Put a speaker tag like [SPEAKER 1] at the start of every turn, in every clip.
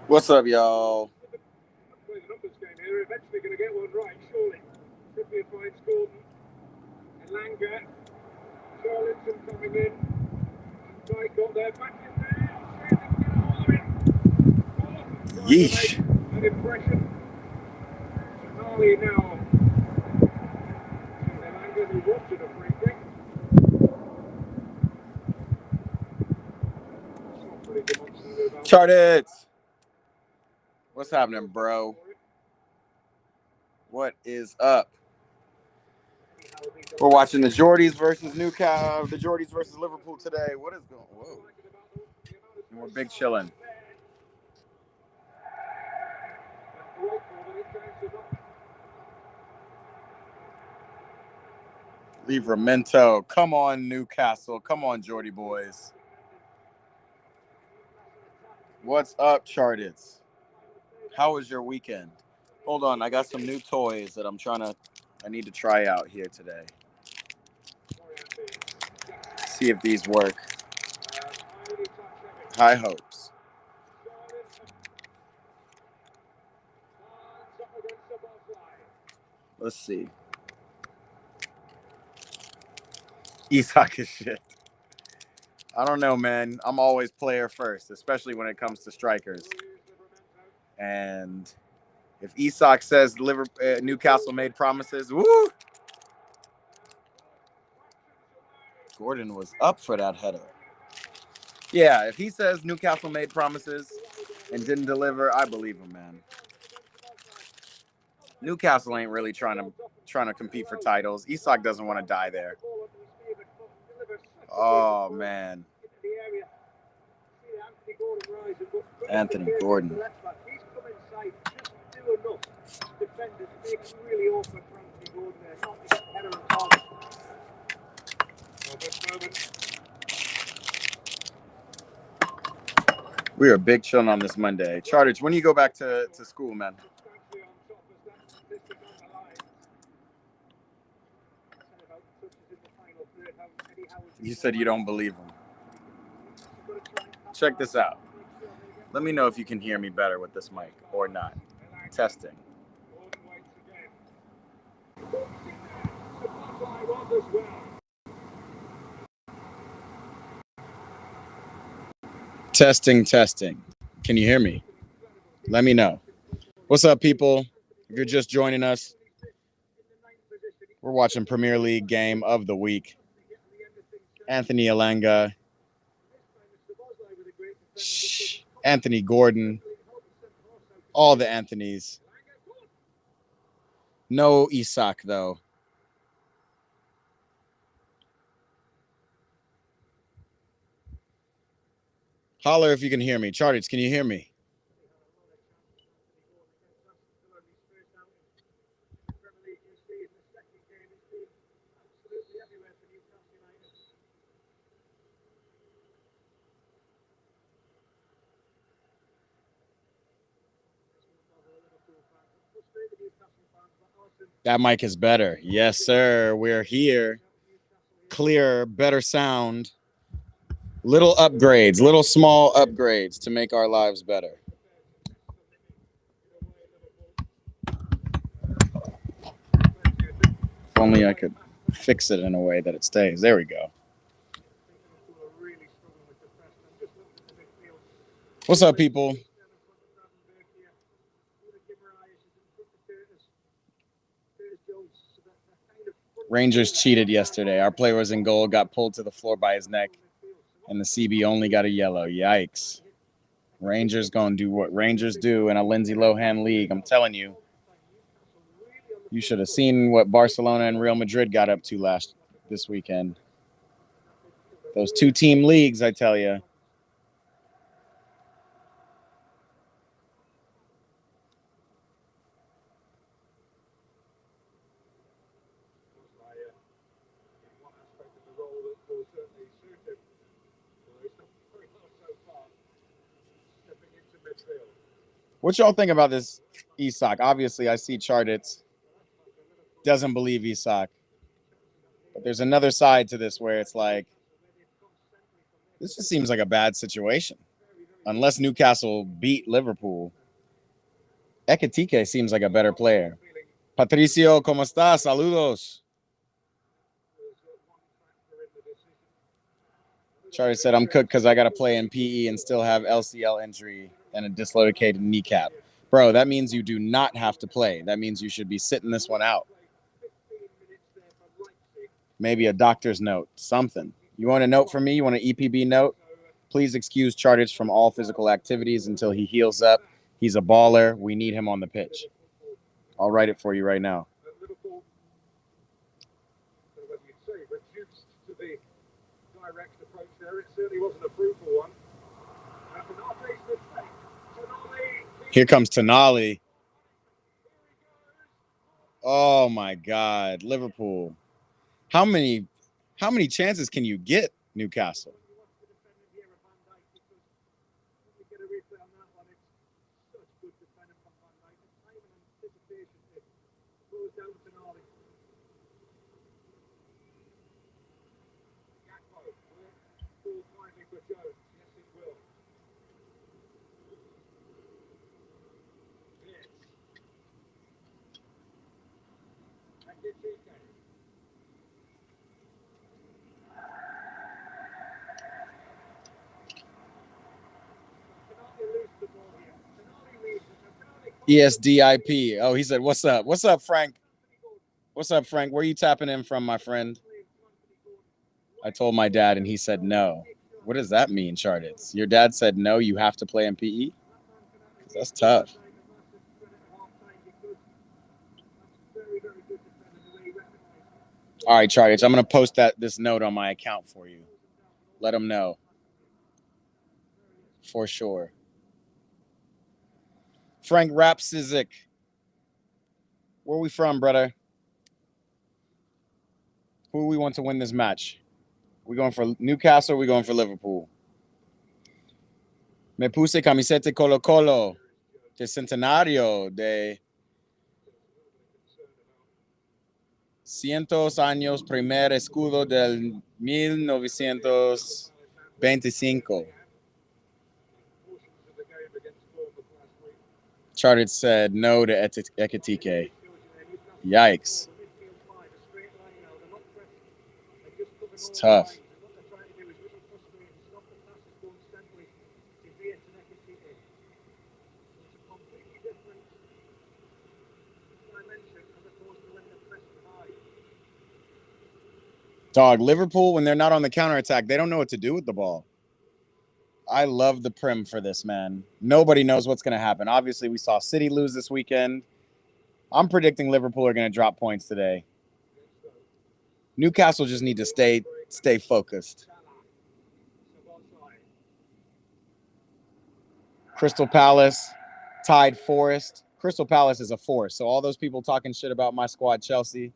[SPEAKER 1] What's up, y'all?
[SPEAKER 2] Playing a numbers game here. Eventually going to get one right, surely. Trippier finds Gordon. Elanga. Charlton coming in. And Dyke got there. Back in there.
[SPEAKER 1] Yeesh.
[SPEAKER 2] An impression. Sonali now. Elanga who wanted a free kick. Softly demonstrated about
[SPEAKER 1] Charted. What's happening, bro? What is up? We're watching the Geordies versus Newcastle. The Geordies versus Liverpool today. What is going? Whoa. And we're big chilling. Livramento. Come on, Newcastle. Come on, Geordie boys. What's up, Charteds? How was your weekend? Hold on, I got some new toys that I need to try out here today. See if these work. High hopes. Let's see. Isak is shit. I don't know, man. I'm always player first, especially when it comes to strikers. And if Isak says Newcastle made promises, woo! Gordon was up for that header. Yeah, if he says Newcastle made promises and didn't deliver, I believe him, man. Newcastle ain't really trying to compete for titles. Isak doesn't want to die there. Oh, man. Anthony Gordon. We are big chilling on this Monday. Charters, when do you go back to school, man? You said you don't believe him. Check this out. Let me know if you can hear me better with this mic or not. Testing. Testing. Can you hear me? Let me know. What's up, people? If you're just joining us, we're watching Premier League game of the week. Anthony Elanga. Anthony Gordon. All the Anthonys. No Isak, though. Holler if you can hear me. Charters, can you hear me? That mic is better. Yes, sir. We're here. Clear, better sound. Little upgrades, little small upgrades to make our lives better. If only I could fix it in a way that it stays. There we go. What's up, people? Rangers cheated yesterday. Our player was in goal, got pulled to the floor by his neck, and the CB only got a yellow. Yikes. Rangers going to do what Rangers do in a Lindsay Lohan league. I'm telling you. You should have seen what Barcelona and Real Madrid got up to this weekend. Those two-team leagues, I tell you. What y'all think about this Isak? Obviously, I see Chartits doesn't believe Isak. But there's another side to this where it's like, this just seems like a bad situation. unless Newcastle beat Liverpool, Ekitike seems like a better player. Patricio, ¿cómo estás? Saludos. Charlie said, I'm cooked because I got to play in PE and still have LCL injury and a dislocated kneecap. Bro, that means you do not have to play. That means you should be sitting this one out. Maybe a doctor's note, something. You want a note from me? You want an EPB note? Please excuse Chartich from all physical activities until he heals up. He's a baller. We need him on the pitch. I'll write it for you right now. Here comes Tonali. Oh my God, Liverpool. How many chances can you get, Newcastle? ESDIP. Oh, he said, what's up? What's up, Frank? What's up, Frank? Where are you tapping in from, my friend? I told my dad, and he said no. What does that mean, Chartits? Your dad said no, you have to play in PE? That's tough. All right, Chartits, I'm going to post this note on my account for you. Let them know. For sure. Frank Rapsizik. Where we from, brother? Who we want to win this match? We going for Newcastle or we going for Liverpool? Me puse camiseta Colo Colo de Centenario de cientos años primer escudo del 1925. Charted said no to Ekitike. Yikes. It's tough. Dog, Liverpool, when they're not on the counterattack, they don't know what to do with the ball. I love the Prim for this, man. Nobody knows what's going to happen. Obviously, we saw City lose this weekend. I'm predicting Liverpool are going to drop points today. Newcastle just need to stay focused. Crystal Palace tied Forest. Crystal Palace is a force. So all those people talking shit about my squad, Chelsea,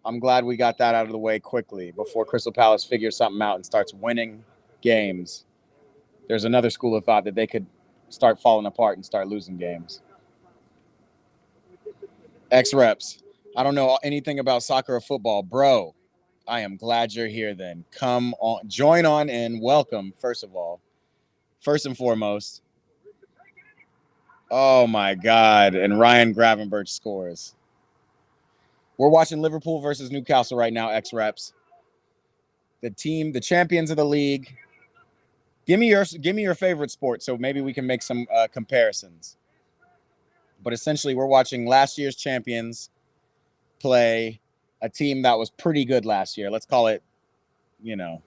[SPEAKER 1] I'm glad we got that out of the way quickly before Crystal Palace figures something out and starts winning games. There's another school of thought that they could start falling apart and start losing games. X-Reps. I don't know anything about soccer or football. Bro, I am glad you're here then. Come on. Join on and welcome, first of all. First and foremost. Oh, my God. And Ryan Gravenberch scores. We're watching Liverpool versus Newcastle right now, X-Reps. The team, the champions of the league. Give me your favorite sport so maybe we can make some comparisons. But essentially, we're watching last year's champions play a team that was pretty good last year. Let's call it, a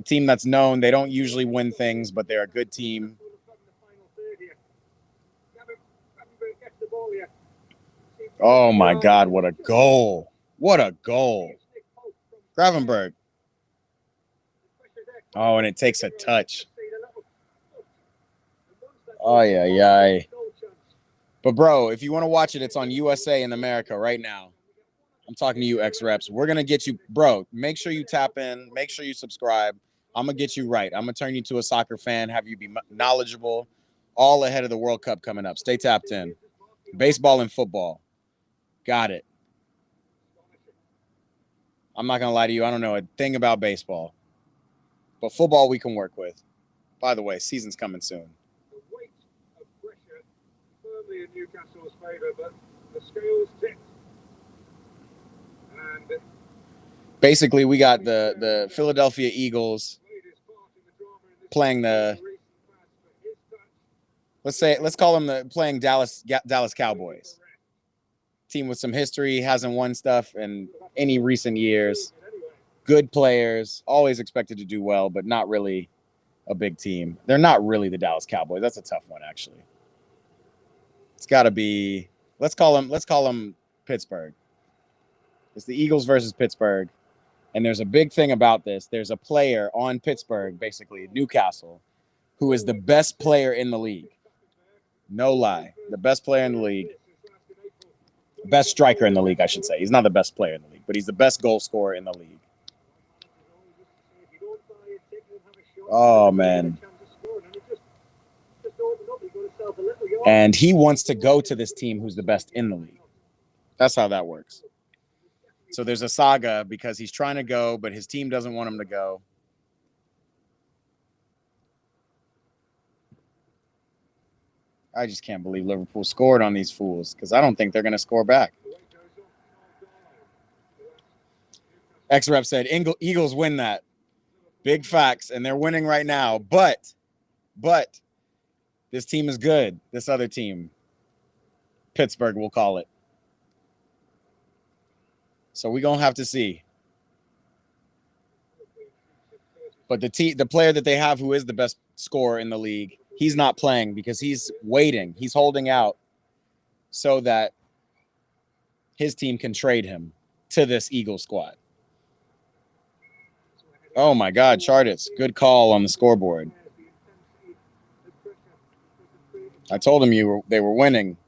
[SPEAKER 1] team that's known. They don't usually win things, but they're a good team. Oh, my God, what a goal. What a goal. Gravenberch. Oh, and it takes a touch. Oh, yeah. But, bro, if you want to watch it, it's on USA in America right now. I'm talking to you, X-Reps. We're going to get you, bro, make sure you tap in. Make sure you subscribe. I'm going to get you right. I'm going to turn you to a soccer fan, have you be knowledgeable, all ahead of the World Cup coming up. Stay tapped in. Baseball and football. Got it. I'm not going to lie to you. I don't know a thing about baseball. But football we can work with. By the way, season's coming soon.
[SPEAKER 2] The weight of pressure firmly in Newcastle's favour, but the scales tipped. And
[SPEAKER 1] Basically, we got the Philadelphia Eagles playing the, let's call them playing Dallas Cowboys. Team with some history, hasn't won stuff in any recent years. Good players, always expected to do well, but not really a big team. They're not really the Dallas Cowboys. That's a tough one, actually. It's got to be, let's call them Pittsburgh. It's the Eagles versus Pittsburgh. And there's a big thing about this. There's a player on Pittsburgh, basically Newcastle, who is the best player in the league. No lie. The best player in the league. Best striker in the league, I should say. He's not the best player in the league, but he's the best goal scorer in the league. Oh, man. And he wants to go to this team who's the best in the league. That's how that works. So there's a saga because he's trying to go, but his team doesn't want him to go. I just can't believe Liverpool scored on these fools because I don't think they're going to score back. X-Rep said, Eagles win that. Big facts, and they're winning right now. But this team is good. This other team, Pittsburgh, we'll call it. So we're going to have to see. But the player that they have who is the best scorer in the league, he's not playing because he's waiting. He's holding out so that his team can trade him to this Eagles squad. Oh, my God, Chartits. Good call on the scoreboard. I told him they were winning.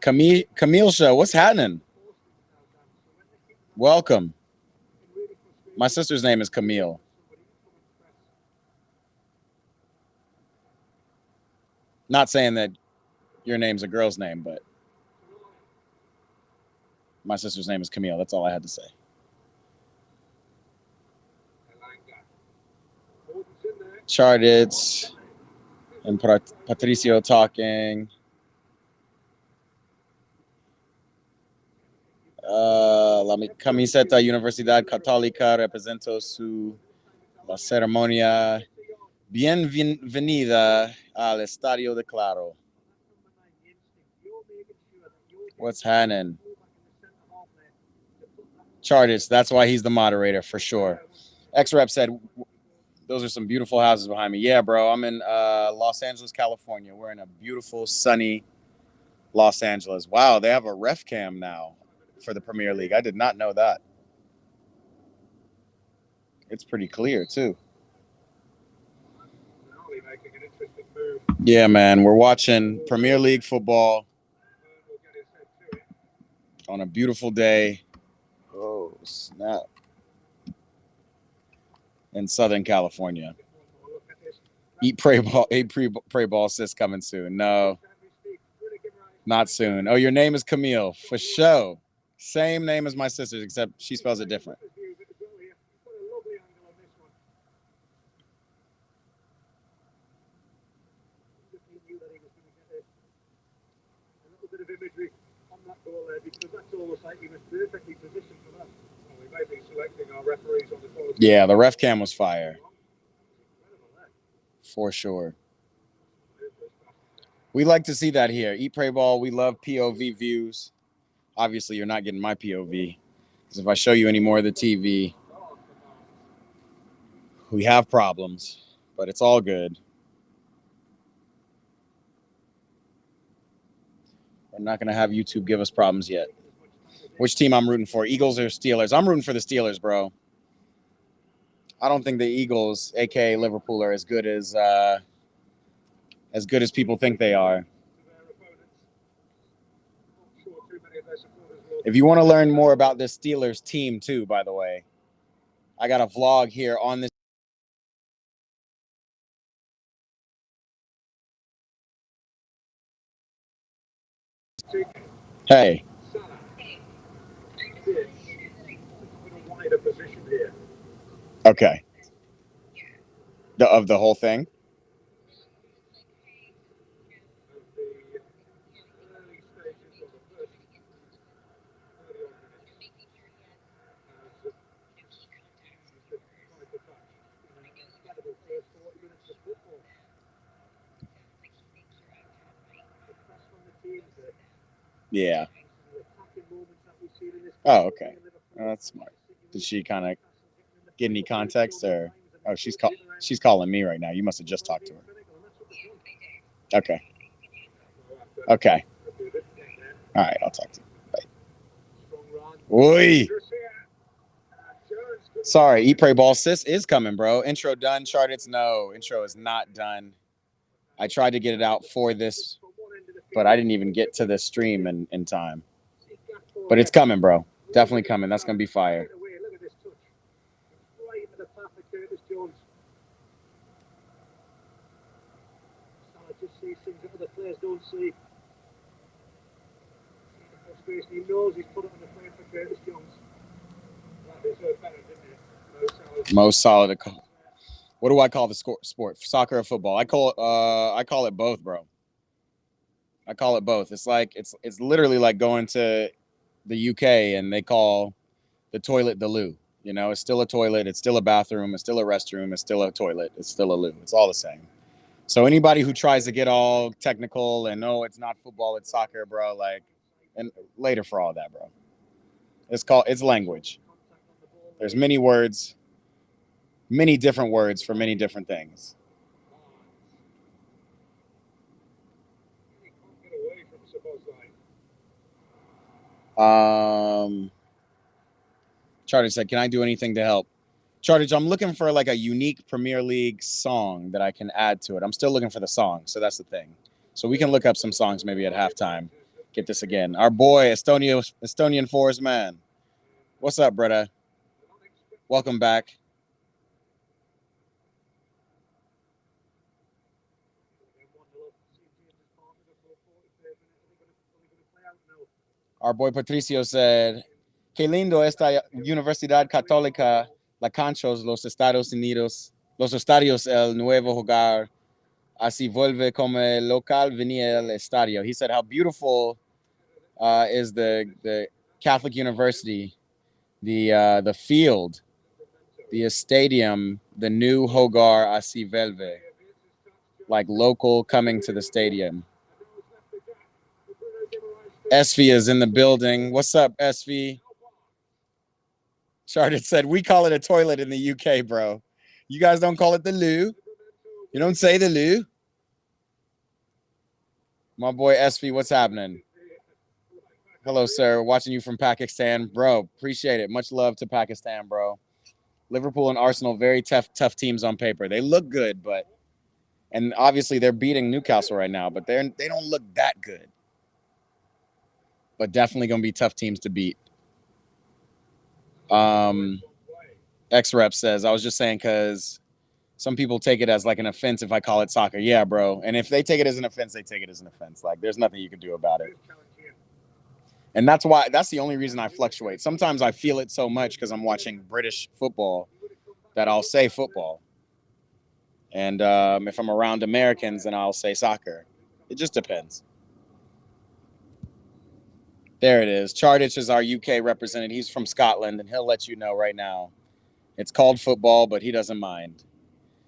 [SPEAKER 1] Camille Show, what's happening? Welcome. My sister's name is Camille. Not saying that your name's a girl's name, but my sister's name is Camille. That's all I had to say. Chartits and Patricio talking. La camiseta Universidad Católica representó la ceremonia bienvenida al Estadio de Claro. What's happening? Chartist, that's why he's the moderator for sure. X-Rep said, those are some beautiful houses behind me. Yeah, bro, I'm in Los Angeles, California. We're in a beautiful, sunny Los Angeles. Wow, they have a ref cam now for the Premier League. I did not know that. It's pretty clear, too. Yeah, man, we're watching Premier League football on a beautiful day. Oh, snap. In Southern California. Eat, pray, ball, sis coming soon. No, not soon. Oh, your name is Camille, for sure. Same name as my sister's, except she spells it different. Yeah, the ref cam was fire. For sure. We like to see that here. Eat, pray, ball. We love POV views. Obviously, you're not getting my POV. Because if I show you any more of the TV, we have problems. But it's all good. We're not going to have YouTube give us problems yet. Which team I'm rooting for? Eagles or Steelers? I'm rooting for the Steelers, bro. I don't think the Eagles, aka Liverpool, are as good as people think they are. If you want to learn more about this Steelers team, too, by the way, I got a vlog here on this. Hey. Okay. Of the whole thing? Yeah. Oh, okay. Oh, that's smart. Did she kind of get any context, or she's calling me right now? You must have just talked to her. Okay. Okay. All right, I'll talk to you. Bye. Oi. Sorry, Eat Pray Ball Sis is coming, bro. Intro done, Charted? No, intro is not done. I tried to get it out for this, but I didn't even get to the stream in time. But it's coming, bro. Definitely coming. That's gonna be fire. Just sees things that other players don't see. He knows he's put it on the frame for Curtis Jones. Most solid. What do I call the sport? Soccer or football? I call it both, bro. I call it both. It's like it's literally like going to the UK and they call the toilet the loo. You know, it's still a toilet, it's still a bathroom, it's still a restroom, it's still a toilet, it's still a loo. It's all the same. So anybody who tries to get all technical and no, it's not football, it's soccer, bro, like, and later for all that, bro. It's language. There's many words, many different words for many different things. Charter said, "Can I do anything to help?" Chartage, I'm looking for like a unique Premier League song that I can add to it. I'm still looking for the song, so that's the thing. So we can look up some songs maybe at halftime. Get this again. Our boy, Estonian Forest Man. What's up, brother? Welcome back. Our boy Patricio said, "Qué lindo esta Universidad Católica, la canchos, los Estados Unidos, los estadios, el nuevo hogar. Así vuelve como el local venía el estadio." He said, "How beautiful is the Catholic University, the field, the stadium, the new hogar así vuelve, like local coming to the stadium." SV is in the building. What's up, SV? Charted said, "We call it a toilet in the UK, bro. You guys don't call it the loo. You don't say the loo." My boy SV, what's happening? Hello, sir. Watching you from Pakistan, bro. Appreciate it. Much love to Pakistan, bro. Liverpool and Arsenal, very tough teams on paper. They look good, and obviously they're beating Newcastle right now, but they don't look that good. But definitely gonna be tough teams to beat. X-Rep says, "I was just saying because some people take it as like an offense if I call it soccer." Yeah, bro. And if they take it as an offense, they take it as an offense. Like there's nothing you can do about it. And that's the only reason I fluctuate. Sometimes I feel it so much because I'm watching British football that I'll say football. And if I'm around Americans, then I'll say soccer. It just depends. There it is. Chardich is our UK representative. He's from Scotland, and he'll let you know right now. It's called football, but he doesn't mind.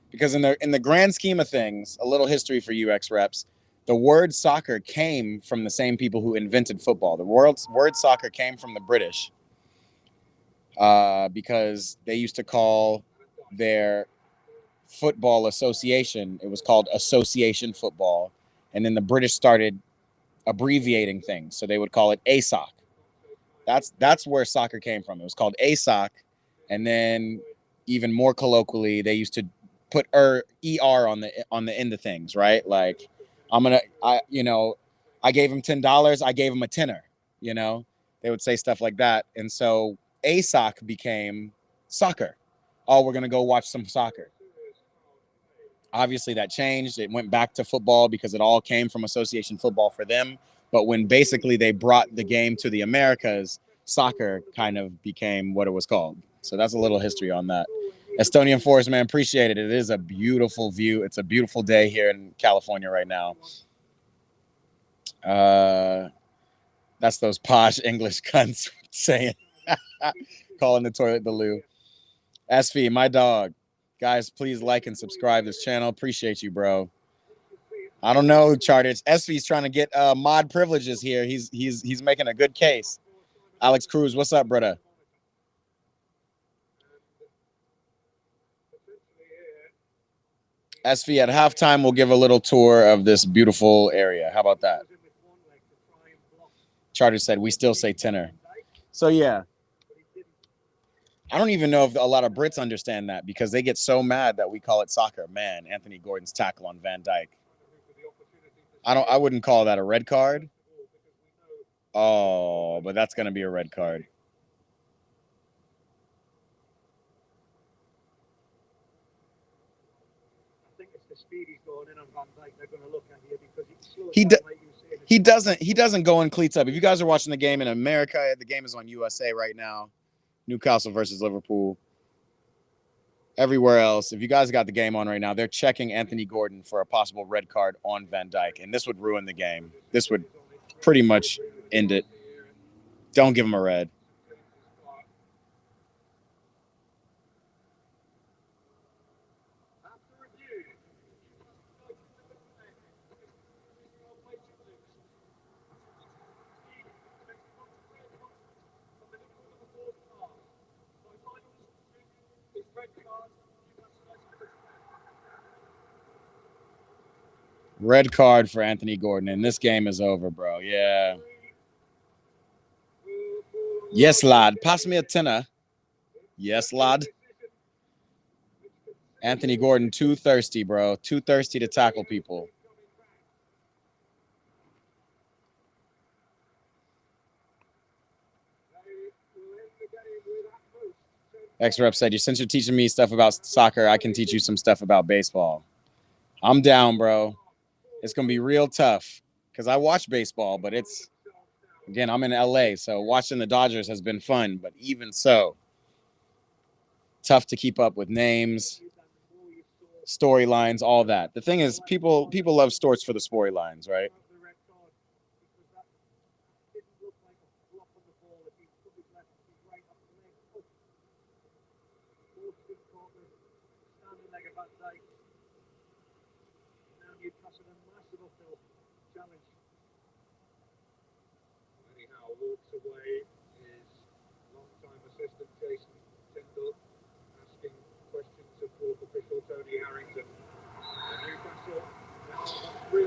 [SPEAKER 1] Because in the grand scheme of things, a little history for you X-Reps, the word soccer came from the same people who invented football. The word soccer came from the British because they used to call their football association, it was called association football. And then the British started abbreviating things. So they would call it ASOC. That's where soccer came from. It was called ASOC. And then even more colloquially, they used to put ER on the end of things, right? Like I gave him $10, I gave him a tenner, they would say stuff like that. And so ASOC became soccer. Oh, we're going to go watch some soccer. Obviously that changed. It went back to football because it all came from association football for them. But when basically they brought the game to the Americas, soccer kind of became what it was called. So that's a little history on that. Estonian Forest, man, appreciate it. It is a beautiful view. It's a beautiful day here in California right now. That's those posh English cunts saying, calling the toilet the loo. SV, my dog. Guys, please like and subscribe this channel. Appreciate you, bro. I don't know, Charters. SV's trying to get mod privileges here. He's making a good case. Alex Cruz, what's up, brother? SV, at halftime, we'll give a little tour of this beautiful area. How about that? Charter said, we still say tenor. So, yeah. I don't even know if a lot of Brits understand that because they get so mad that we call it soccer. Man, Anthony Gordon's tackle on Van Dijk. I wouldn't call that a red card. Oh, but that's going to be a red card. He doesn't go in cleats up. If you guys are watching the game in America, the game is on USA right now. Newcastle versus Liverpool. Everywhere else, if you guys got the game on right now, they're checking Anthony Gordon for a possible red card on Van Dijk, and this would ruin the game. This would pretty much end it. Don't give him a red. Red card for Anthony Gordon, and this game is over, bro. Yeah. Yes, lad. Pass me a tenner. Yes, lad. Anthony Gordon, too thirsty, bro. Too thirsty to tackle people. X-Rep said, since you're teaching me stuff about soccer, I can teach you some stuff about baseball. I'm down, bro. It's going to be real tough because I watch baseball, but it's, again, I'm in LA, so watching the Dodgers has been fun, but even so, tough to keep up with names, storylines, all that. The thing is, people love sports for the storylines, right?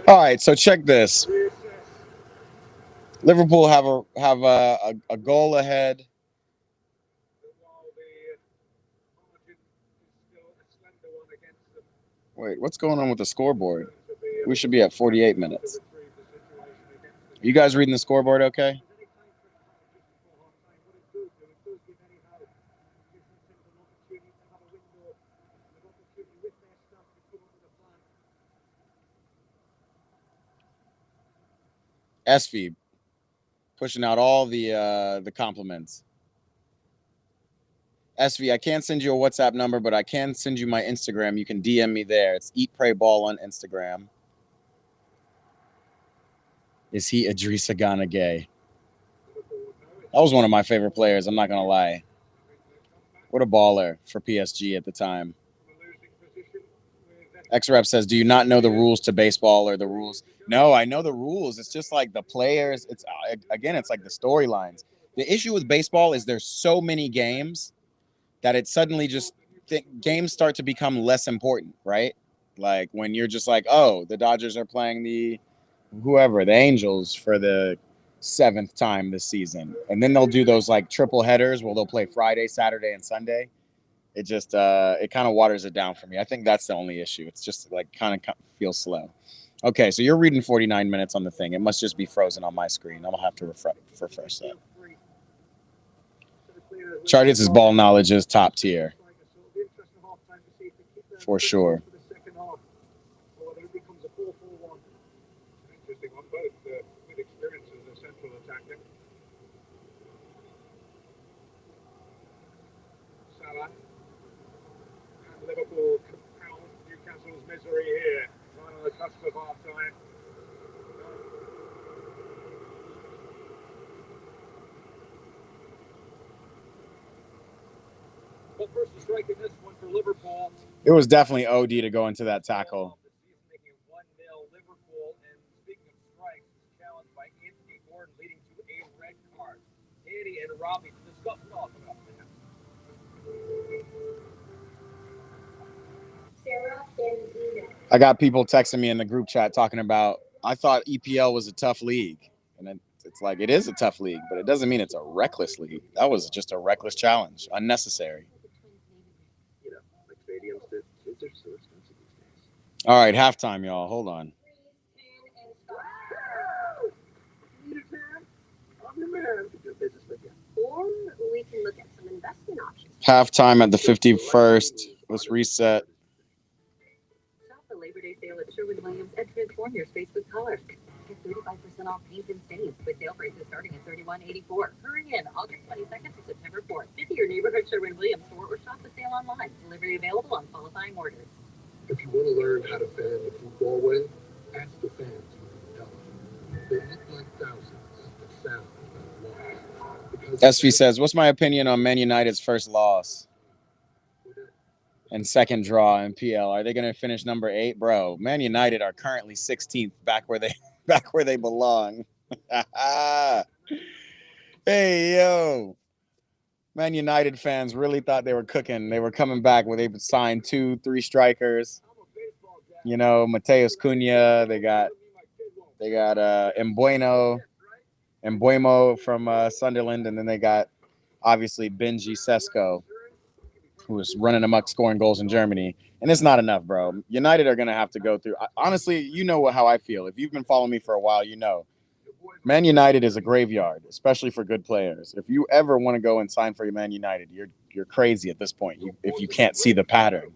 [SPEAKER 1] All right, so check this. Liverpool have a goal ahead. Wait, what's going on with the scoreboard? We should be at 48 minutes. You guys reading the scoreboard okay? SV pushing out all the compliments. SV, I can't send you a WhatsApp number, but I can send you my Instagram. You can DM me there. It's Eat Pray Ball on Instagram. Is he Idrissa Gana gay? That was one of my favorite players. I'm not gonna lie. What a baller for PSG at the time. X-Rep says, do you not know the rules to baseball or the rules? No, I know the rules. It's just like the players. It's again, it's like the storylines. The issue with baseball is there's so many games that it suddenly just games start to become less important, right? Like when you're just like, oh, the Dodgers are playing the Angels for the 7th time this season. And then they'll do those like triple headers where they'll play Friday, Saturday, and Sunday. It just it kind of waters it down for me. I think that's the only issue. It's just like kind of feels slow. Okay, so you're reading 49 minutes on the thing. It must just be frozen on my screen. I'm gonna have to refresh that. Charters' ball knowledge is top tier. For sure.
[SPEAKER 2] misery here. Right on the cusp of half time. Well, first to strike in this one for Liverpool.
[SPEAKER 1] It was definitely OD to go into that tackle.
[SPEAKER 2] Making 1-0 Liverpool, and speaking of strikes, challenged by Anthony Gordon, leading to a red card. Danny and Robbie to discuss it all coming up.
[SPEAKER 1] I got people texting me in the group chat talking about, I thought EPL was a tough league. And it's like, it is a tough league, but it doesn't mean it's a reckless league. That was just a reckless challenge, unnecessary.
[SPEAKER 2] You know, like stadiums, kids are so expensive these days.
[SPEAKER 1] All right, halftime, y'all. Hold on.
[SPEAKER 3] Or we can look at some investment options.
[SPEAKER 1] Halftime at the 51st. Let's reset.
[SPEAKER 3] Shop the Labor Day sale at Sherwin-Williams and transform your space with color. Get 35% off paint and stains with sale prices starting at $31.84. Hurry in August 22nd to September 4th. Visit your neighborhood Sherwin-Williams store or shop the sale online. Delivery available on qualifying orders.
[SPEAKER 4] If you want to learn how to fan the football way, ask the fans who can tell you. They look like thousands, but sound like ones.
[SPEAKER 1] SV says, what's my opinion on Man United's first loss and second draw in PL? Are they going to finish number 8? Bro, Man United are currently 16th, back where they belong. Hey, yo. Man United fans really thought they were cooking. They were coming back where they signed 2-3 strikers. You know, Mateus Cunha. They got Mbuemo from Sunderland, and then they got obviously Benji Sesko, who was running amok scoring goals in Germany. And it's not enough, bro. United are going to have to go through. Honestly, you know how I feel. If you've been following me for a while, you know. Man United is a graveyard, especially for good players. If you ever want to go and sign for Man United, you're crazy at this point. If you can't see the pattern,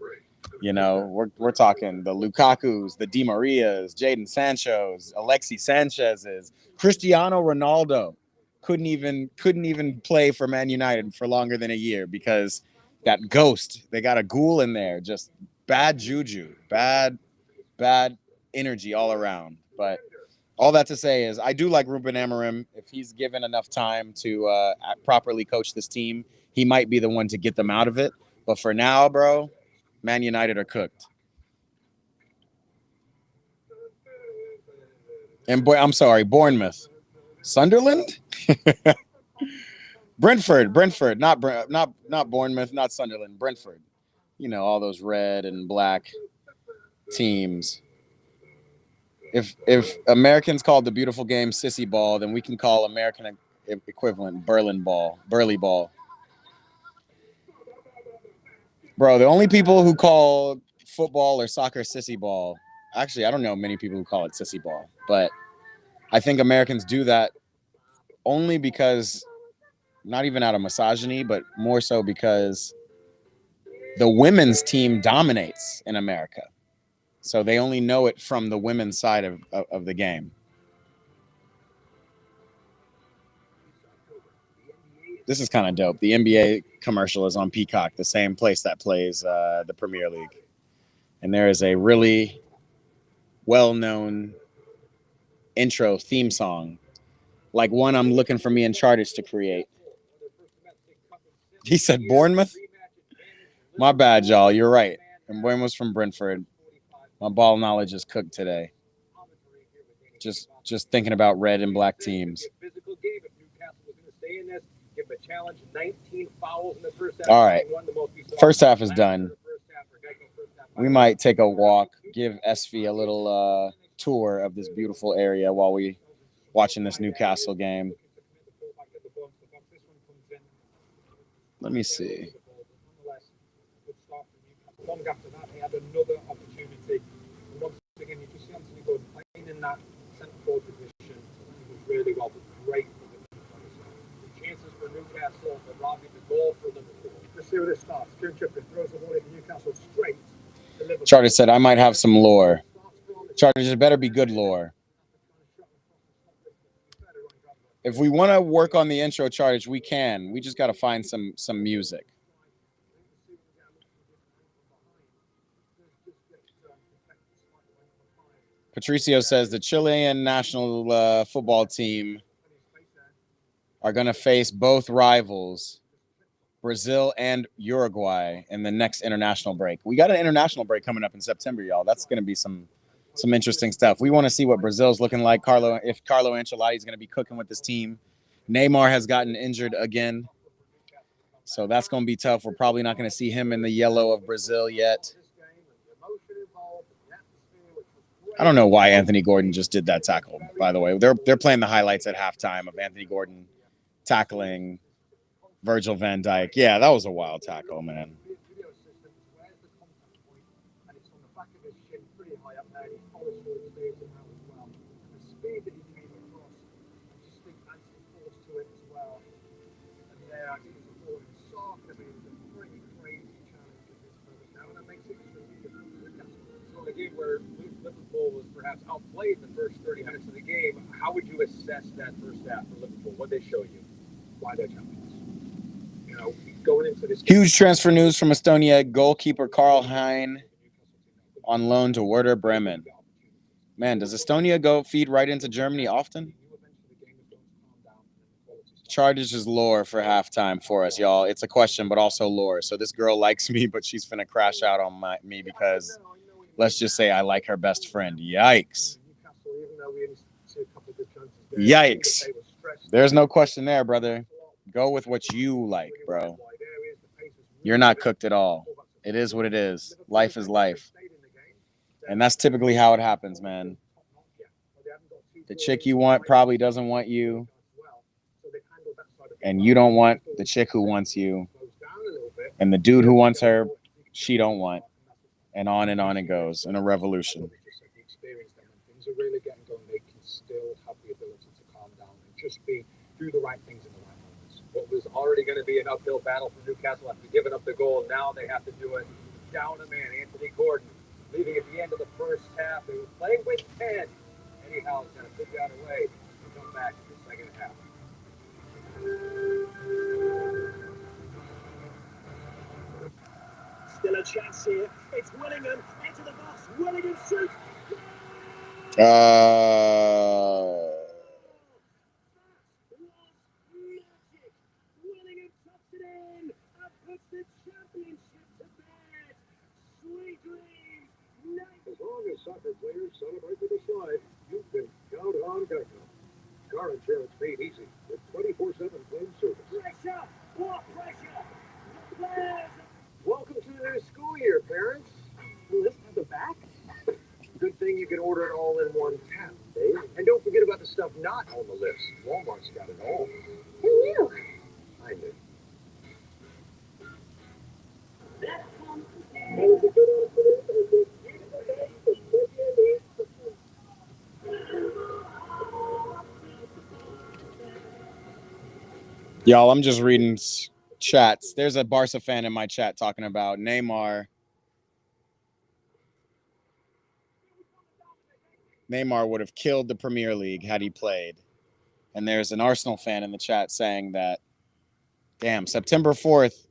[SPEAKER 1] you know, we're talking the Lukakus, the Di Marias, Jadon Sancho's, Alexis Sanchez's, Cristiano Ronaldo couldn't even play for Man United for longer than a year because that ghost, they got a ghoul in there, just bad juju, bad energy all around. But all that to say is I do like Ruben Amorim. If he's given enough time to properly coach this team, he might be the one to get them out of it. But for now, bro, Man United are cooked. And I'm sorry, Bournemouth. Sunderland? Brentford, not Bournemouth, not Sunderland, Brentford. You know, all those red and black teams. If Americans called the beautiful game sissy ball, then we can call American equivalent burly ball. Bro, the only people who call football or soccer sissy ball, actually, I don't know many people who call it sissy ball, but I think Americans do that only because, not even out of misogyny, but more so because the women's team dominates in America. So they only know it from the women's side of the game. This is kind of dope. The NBA commercial is on Peacock, the same place that plays the Premier League. And there is a really well-known intro theme song, like one I'm looking for me and Charters to create. He said Bournemouth? My bad, y'all. You're right. And Bournemouth's from Brentford. My ball knowledge is cooked today. Just thinking about red and black teams. All right. First half is done. We might take a walk, give SV a little tour of this beautiful area while we watching this Newcastle game. Let me see.
[SPEAKER 2] Long after that, he had another opportunity. And once again, you just see Anthony Gordon playing in that centre forward position. He was really well, but great for the chances for Newcastle, but Robbie the goal for Liverpool. Let's see where this starts. Kieran Trippier throws the ball into Newcastle straight to Liverpool.
[SPEAKER 1] Charter said, I might have some lore. Charters, it better be good lore. If we want to work on the intro, Charters, we can. We just got to find some music. Patricio says the Chilean national football team are going to face both rivals, Brazil and Uruguay, in the next international break. We got an international break coming up in September, y'all. That's going to be some interesting stuff. We want to see what Brazil's looking like. If Carlo Ancelotti is going to be cooking with this team. Neymar has gotten injured again, so that's going to be tough. We're probably not going to see him in the yellow of Brazil yet. I don't know why Anthony Gordon just did that tackle, by the way. They're playing the highlights at halftime of Anthony Gordon tackling Virgil van Dijk. Yeah, that was a wild tackle, man.
[SPEAKER 2] Where Liverpool was perhaps outplayed in the first 30 minutes of the game, how would you assess that first half for Liverpool? What they show you? Why they're champions? You know, going into this
[SPEAKER 1] huge transfer news from Estonia: goalkeeper Karl Hein on loan to Werder Bremen. Man, does Estonia go feed right into Germany often? Charges is lore for halftime for us, y'all. It's a question, but also lore. So this girl likes me, but she's finna crash out on me because let's just say I like her best friend. Yikes. Yikes. There's no question there, brother. Go with what you like, bro. You're not cooked at all. It is what it is. Life is life. And that's typically how it happens, man. The chick you want probably doesn't want you. And you don't want the chick who wants you. And the dude who wants her, she don't want. And on it goes in a revolution.
[SPEAKER 2] Things are really getting going. They can still have the ability to calm down and just do the right things in the right moments. What was already going to be an uphill battle for Newcastle after giving up the goal, now they have to do it down a man. Anthony Gordon leaving at the end of the first half. They were playing with 10. Anyhow, it's going to put that away and come back in the second half. Still a chance here. It's Willingham into the box. Willingham shoots. Willingham tucks it in and puts the championship to bed. Sweet dreams. As long as soccer players celebrate with a slide, you can count on Geico. Car insurance made easy with 24/7 claim service. Pressure! What pressure? The players. Welcome to the new school year, parents. Will this have the back? Good thing you can order it all in one tap, Dave. And don't forget about the stuff not on the list. Walmart's got it all.
[SPEAKER 3] Who knew?
[SPEAKER 2] I knew.
[SPEAKER 1] Y'all, I'm just reading chats. There's a Barca fan in my chat talking about Neymar. Neymar would have killed the Premier League had he played. And there's an Arsenal fan in the chat saying that, damn, September 4th,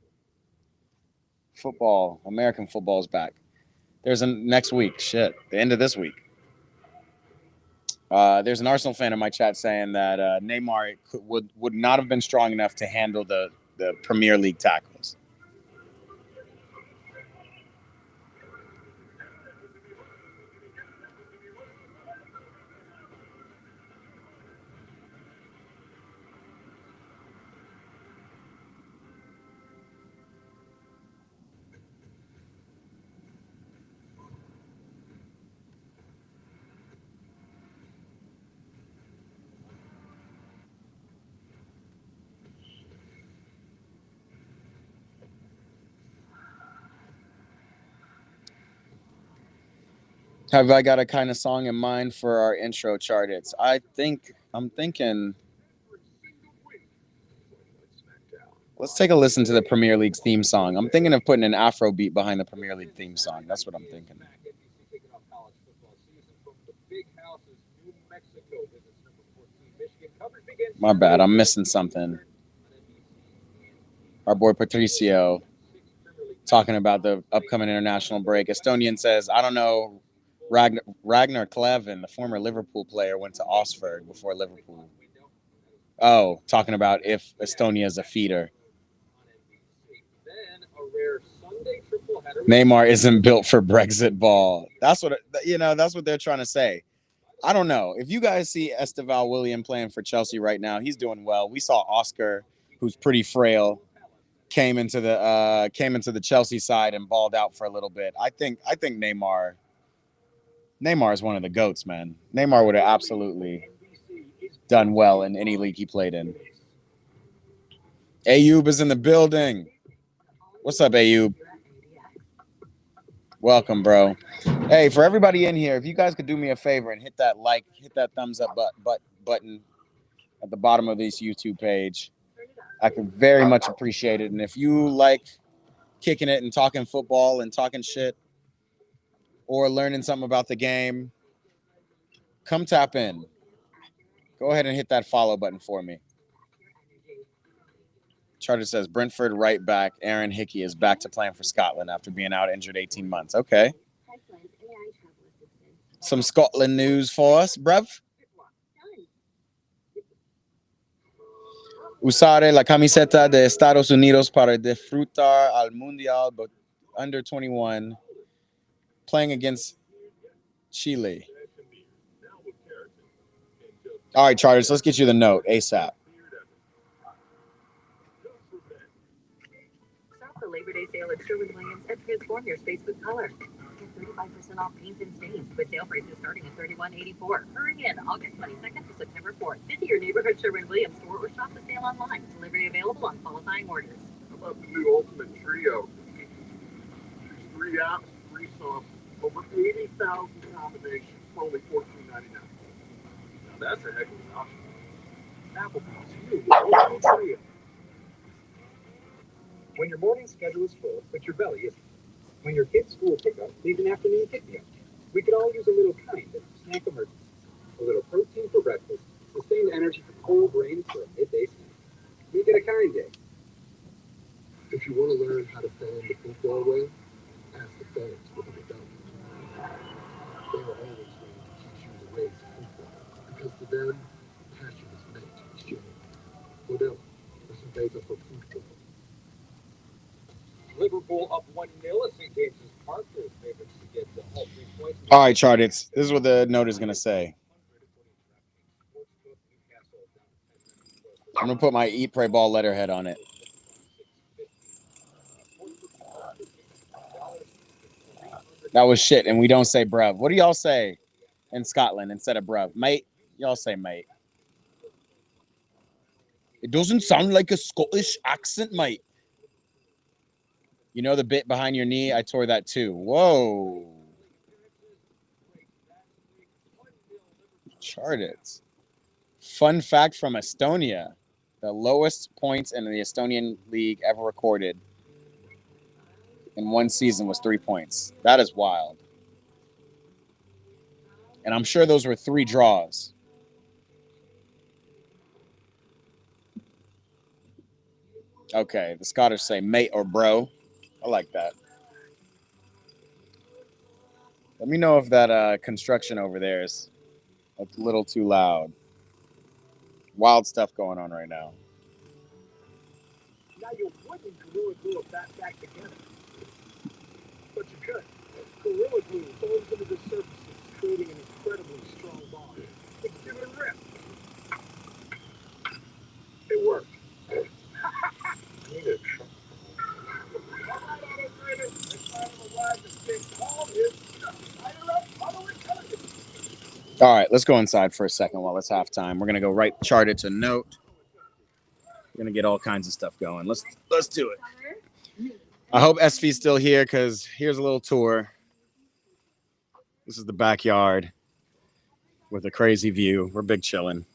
[SPEAKER 1] football, American football is back. There's a next week, shit, the end of this week. There's an Arsenal fan in my chat saying that Neymar would not have been strong enough to handle the Premier League tackles. Have I got a kind of song in mind for our intro chart? I'm thinking. Let's take a listen to the Premier League's theme song. I'm thinking of putting an Afro beat behind the Premier League theme song. That's what I'm thinking. My bad. I'm missing something. Our boy Patricio talking about the upcoming international break. Estonian says, I don't know Ragnar Klavan, the former Liverpool player, went to Osberg before Liverpool. Oh, talking about if Estonia is a feeder. Neymar isn't built for Brexit ball. That's what That's what they're trying to say. I don't know if you guys see Esteval William playing for Chelsea right now. He's doing well. We saw Oscar, who's pretty frail, came into the Chelsea side and balled out for a little bit. I think Neymar is one of the GOATs, man. Neymar would have absolutely done well in any league he played in. Ayub is in the building. What's up, Ayub? Welcome, bro. Hey, for everybody in here, if you guys could do me a favor and hit that like, hit that thumbs up button at the bottom of this YouTube page, I could very much appreciate it. And if you like kicking it and talking football and talking shit or learning something about the game, come tap in. Go ahead and hit that follow button for me. Charter says Brentford right back Aaron Hickey is back to playing for Scotland after being out injured 18 months. Okay. Some Scotland news for us, bruv. Usare la camiseta de Estados Unidos para disfrutar al Mundial, but under 21, playing against Chile. All right, Charters, let's get you the note ASAP.
[SPEAKER 3] Shop the Labor Day sale at Sherwin-Williams and transform your space with color. Get 35% off paint and stains with sale prices starting at $31.84. Hurry in August 22nd to September 4th. Visit your neighborhood Sherwin-Williams store or shop the sale online. Delivery available on qualifying orders.
[SPEAKER 4] How about the new Ultimate Trio? There's 3 apps, 3 songs, over 80,000 combinations for only $14.99. Now that's a heck of an option. Applebee's, new Ultimate Trio.
[SPEAKER 5] When your morning schedule is full, but your belly isn't. When your kid's school pickup needs an afternoon pick-me-up. We could all use a little kind of snack emergency. A little protein for breakfast, sustained energy for cold rain for a midday snack. We get a kind day.
[SPEAKER 4] If you want to learn how to fan the football way, ask the fans what they've done. They are always going to teach you the ways of football, because to them, passion is meant to be shared. Modelo, es un beso for football.
[SPEAKER 5] Liverpool up 1-0 at St. James's Park. Their favorites to get all 3 points.
[SPEAKER 1] All right, Charters, this is what the note is going to say. I'm going to put my Eat, Pray, Ball letterhead on it. That was shit, and we don't say bruv. What do y'all say in Scotland instead of bruv? Mate? Y'all say mate. It doesn't sound like a Scottish accent, mate. You know the bit behind your knee? I tore that too. Whoa. Charted. Fun fact from Estonia. The lowest points in the Estonian league ever recorded in one season was 3 points. That is wild. And I'm sure those were 3 draws. Okay, the Scottish say mate or bro. I like that. Let me know if that construction over there is a little too loud. Wild stuff going on right now.
[SPEAKER 5] Now you wouldn't Gorilla glue a bat back together. But you could. Gorilla glue folds into the surfaces, creating an incredibly strong bond. Give it a rip. It worked.
[SPEAKER 1] All right, let's go inside for a second while it's halftime. We're gonna go right Charted to note. We're gonna get all kinds of stuff going. Let's do it. I hope SV's still here because here's a little tour. This is the backyard with a crazy view. We're big chilling.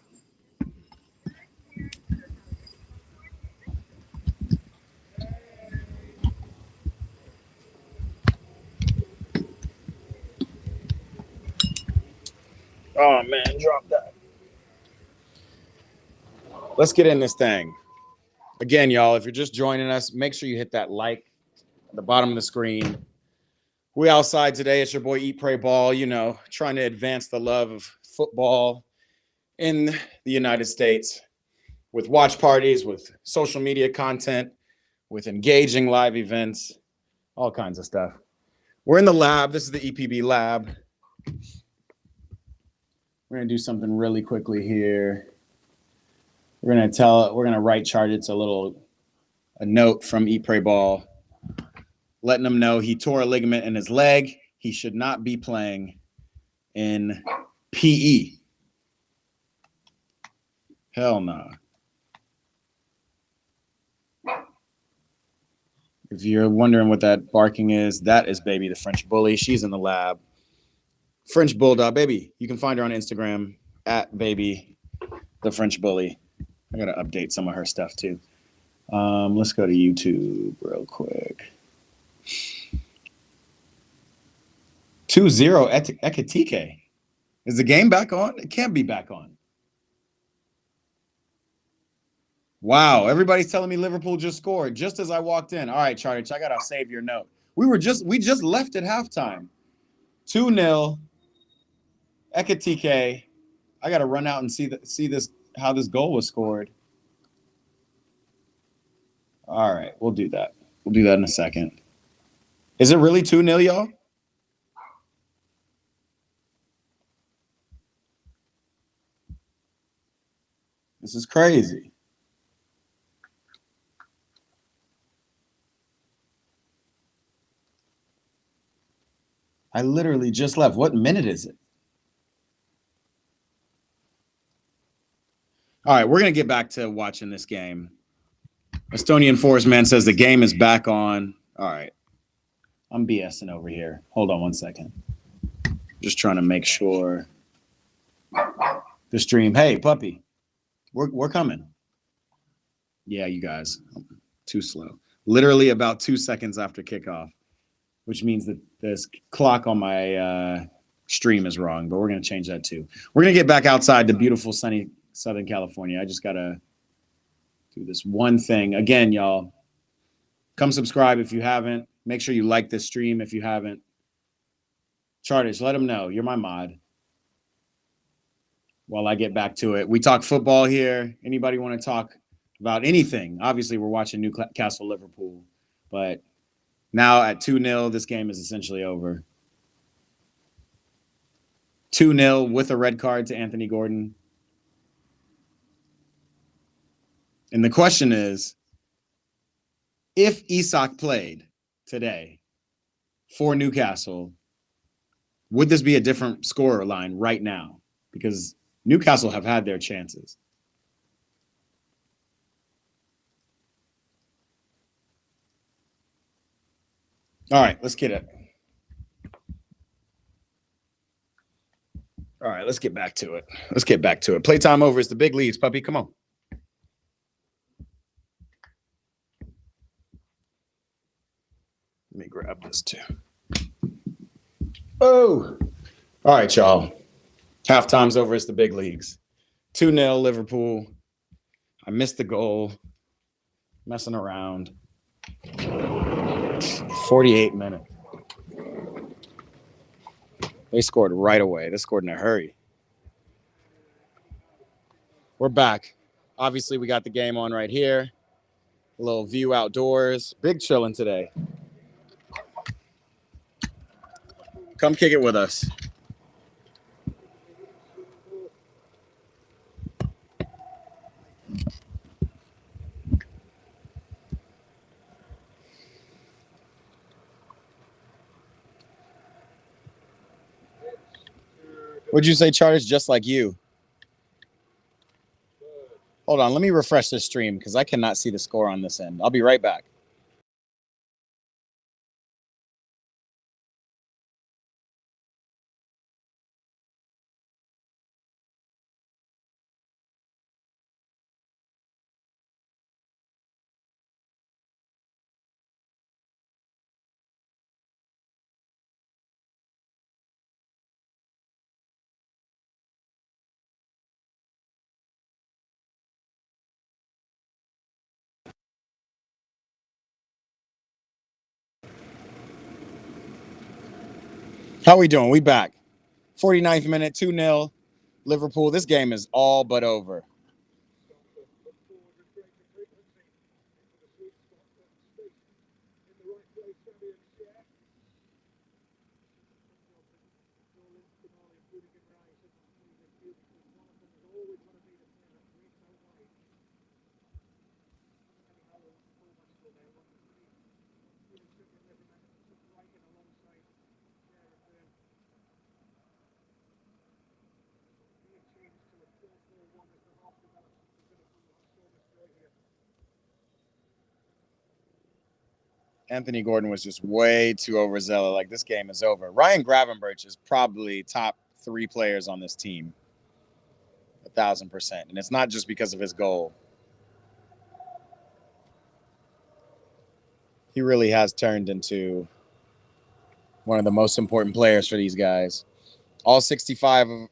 [SPEAKER 1] Oh, man, drop that. Let's get in this thing. Again, y'all, if you're just joining us, make sure you hit that like at the bottom of the screen. We outside today. It's your boy Eat, Pray, Ball, you know, trying to advance the love of football in the United States with watch parties, with social media content, with engaging live events, all kinds of stuff. We're in the lab. This is the EPB lab. We're going to do something really quickly here. We're going to write chart. It's a note from Eat, Pray, Ball, letting him know he tore a ligament in his leg. He should not be playing in PE. Hell no. If you're wondering what that barking is, that is Baby the French Bully. She's in the lab. French Bulldog, Baby. You can find her on Instagram at Baby the French Bully. I got to update some of her stuff too. Let's go to YouTube real quick. 2-0 Ekitike. Is the game back on? It can't be back on. Wow, everybody's telling me Liverpool just scored just as I walked in. All right, Charlie, I gotta save your note. We just left at halftime. 2-0 Ekitike. I gotta run out and see this how this goal was scored. All right, we'll do that. We'll do that in a second. Is it really 2-0, y'all? This is crazy. I literally just left. What minute is it? All right, we're going to get back to watching this game. Estonian Forest Man says the game is back on. All right. I'm BSing over here. Hold on one second. Just trying to make sure the stream. Hey, puppy, we're coming. Yeah, you guys. Too slow. Literally about 2 seconds after kickoff, which means that this clock on my stream is wrong, but we're going to change that too. We're going to get back outside to beautiful, sunny Southern California. I just got to do this one thing. Again, y'all, come subscribe if you haven't. Make sure you like this stream if you haven't. Charters, let them know. You're my mod. While I get back to it. We talk football here. Anybody want to talk about anything? Obviously, we're watching Newcastle, Liverpool. But now at 2-0, this game is essentially over. 2-0 with a red card to Anthony Gordon. And the question is, if Isak played today for Newcastle, would this be a different scorer line right now? Because Newcastle have had their chances. All right, let's get it. All right, let's get back to it. Let's get back to it. Playtime over. It's the big leagues, puppy. Come on. Let me grab this too. Oh. All right, y'all. Halftime's over. It's the big leagues. 2-0 Liverpool. I missed the goal. Messing around. 48 minutes. They scored right away. They scored in a hurry. We're back. Obviously, we got the game on right here. A little view outdoors. Big chilling today. Come kick it with us. What'd you say, Charters? Just like you. Hold on. Let me refresh this stream because I cannot see the score on this end. I'll be right back. How we doing? We back. 49th minute, 2-0. Liverpool. This game is all but over. Anthony Gordon was just way too overzealous. Like, this game is over. Ryan Gravenberch is probably top 3 players on this team. 1,000%. And it's not just because of his goal. He really has turned into one of the most important players for these guys. All 65 of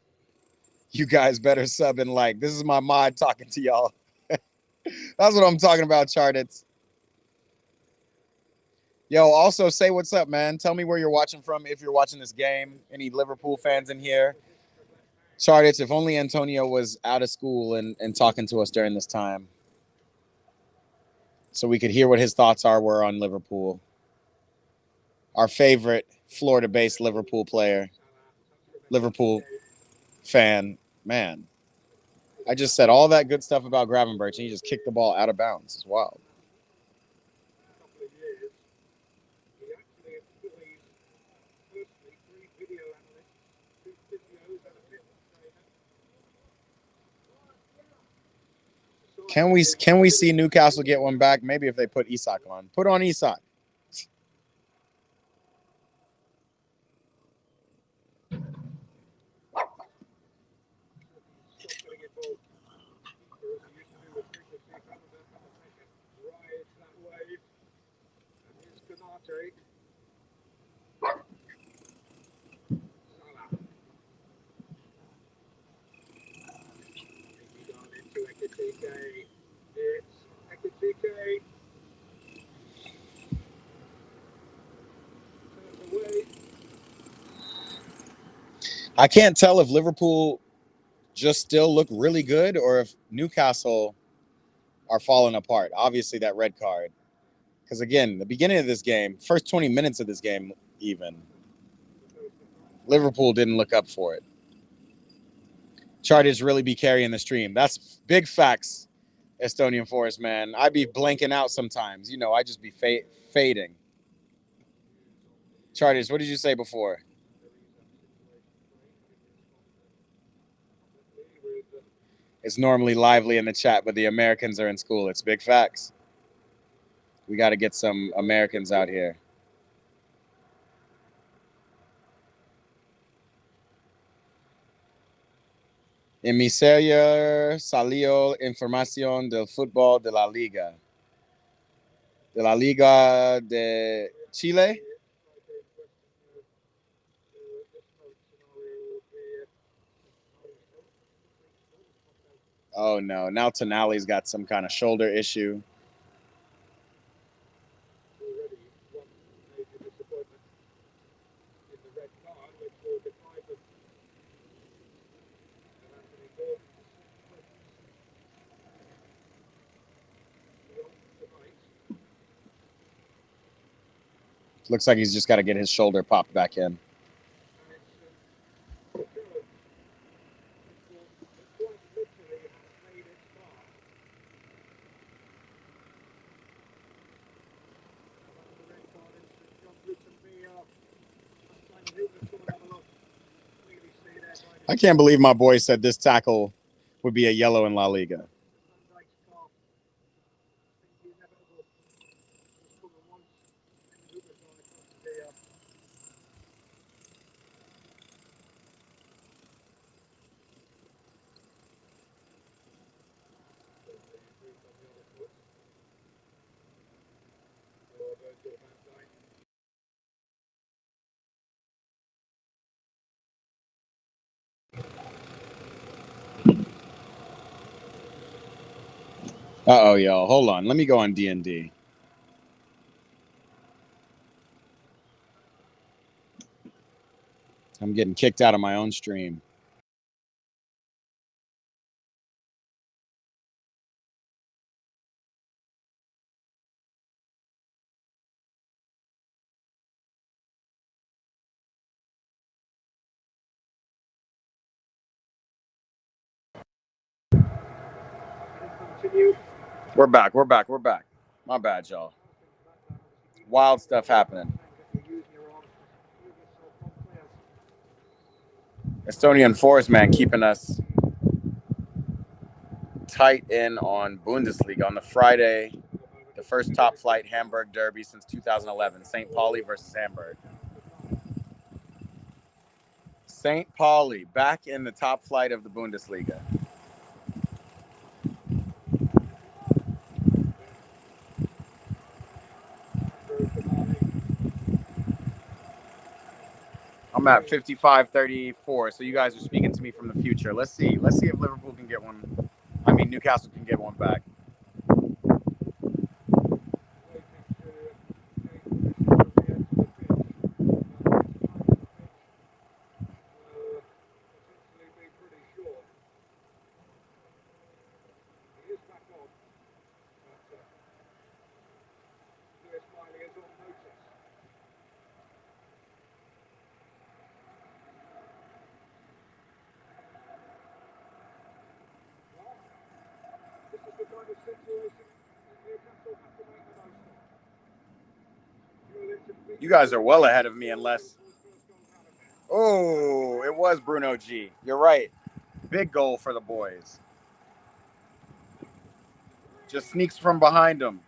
[SPEAKER 1] you guys better sub and like. This is my mod talking to y'all. That's what I'm talking about, Chartits. Yo, also say what's up, man. Tell me where you're watching from if you're watching this game. Any Liverpool fans in here? Chartits, if only Antonio was out of school and talking to us during this time so we could hear what his thoughts were on Liverpool. Our favorite Florida-based Liverpool player, Liverpool fan. Man, I just said all that good stuff about Gravenberch, and he just kicked the ball out of bounds. It's wild. Can we see Newcastle get one back? Maybe if they put Isak on. Put on Isak. I can't tell if Liverpool just still look really good or if Newcastle are falling apart. Obviously, that red card. Because, again, the beginning of this game, first 20 minutes of this game even, Liverpool didn't look up for it. Charters really be carrying the stream. That's big facts, Estonian Forest, man. I be blanking out sometimes. You know, I just be fading. Charters, what did you say before? It's normally lively in the chat, but the Americans are in school. It's big facts. We got to get some Americans out here. En mi serie salió información del fútbol de la Liga. De la Liga de Chile. Oh, no. Now Tonali's got some kind of shoulder issue. Looks like he's just got to get his shoulder popped back in. I can't believe my boy said this tackle would be a yellow in La Liga. Uh-oh, y'all. Hold on. Let me go on D&D. I'm getting kicked out of my own stream. We're back. My bad, y'all. Wild stuff happening. Estonian Forest man keeping us tight in on Bundesliga on the Friday, the first top flight Hamburg derby since 2011, St. Pauli versus Hamburg. St. Pauli back in the top flight of the Bundesliga. I'm at 55-34, so you guys are speaking to me from the future. Let's see if Liverpool can get one. I mean, Newcastle can get one back. You guys are well ahead of me unless... Oh, it was Bruno G. You're right. Big goal for the boys. Just sneaks from behind him.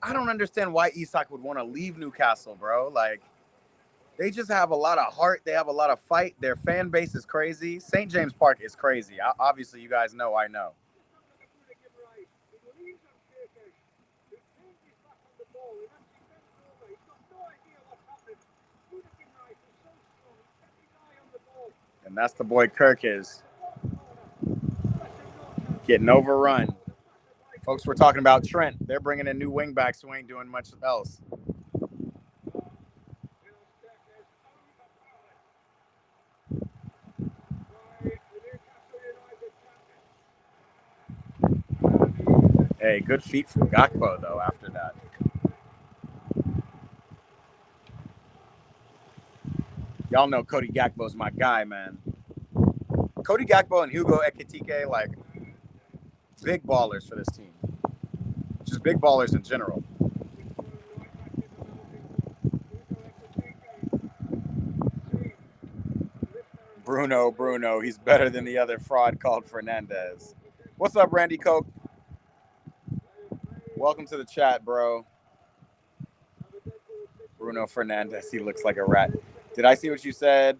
[SPEAKER 1] I don't understand why Isak would want to leave Newcastle, bro. Like, they just have a lot of heart. They have a lot of fight. Their fan base is crazy. St. James Park is crazy. Obviously, you guys know I know. And that's the boy Kirk is getting overrun. Folks, we're talking about Trent. They're bringing in new wingbacks who ain't doing much else. Hey, good feet from Gakpo, though, after that. Y'all know Cody Gakpo's my guy, man. Cody Gakpo and Hugo Ekitike, like, big ballers for this team. Just big ballers in general. Bruno, he's better than the other fraud called Fernandez. What's up, Randy Coke? Welcome to the chat, bro. Bruno Fernandez, he looks like a rat. Did I see what you said?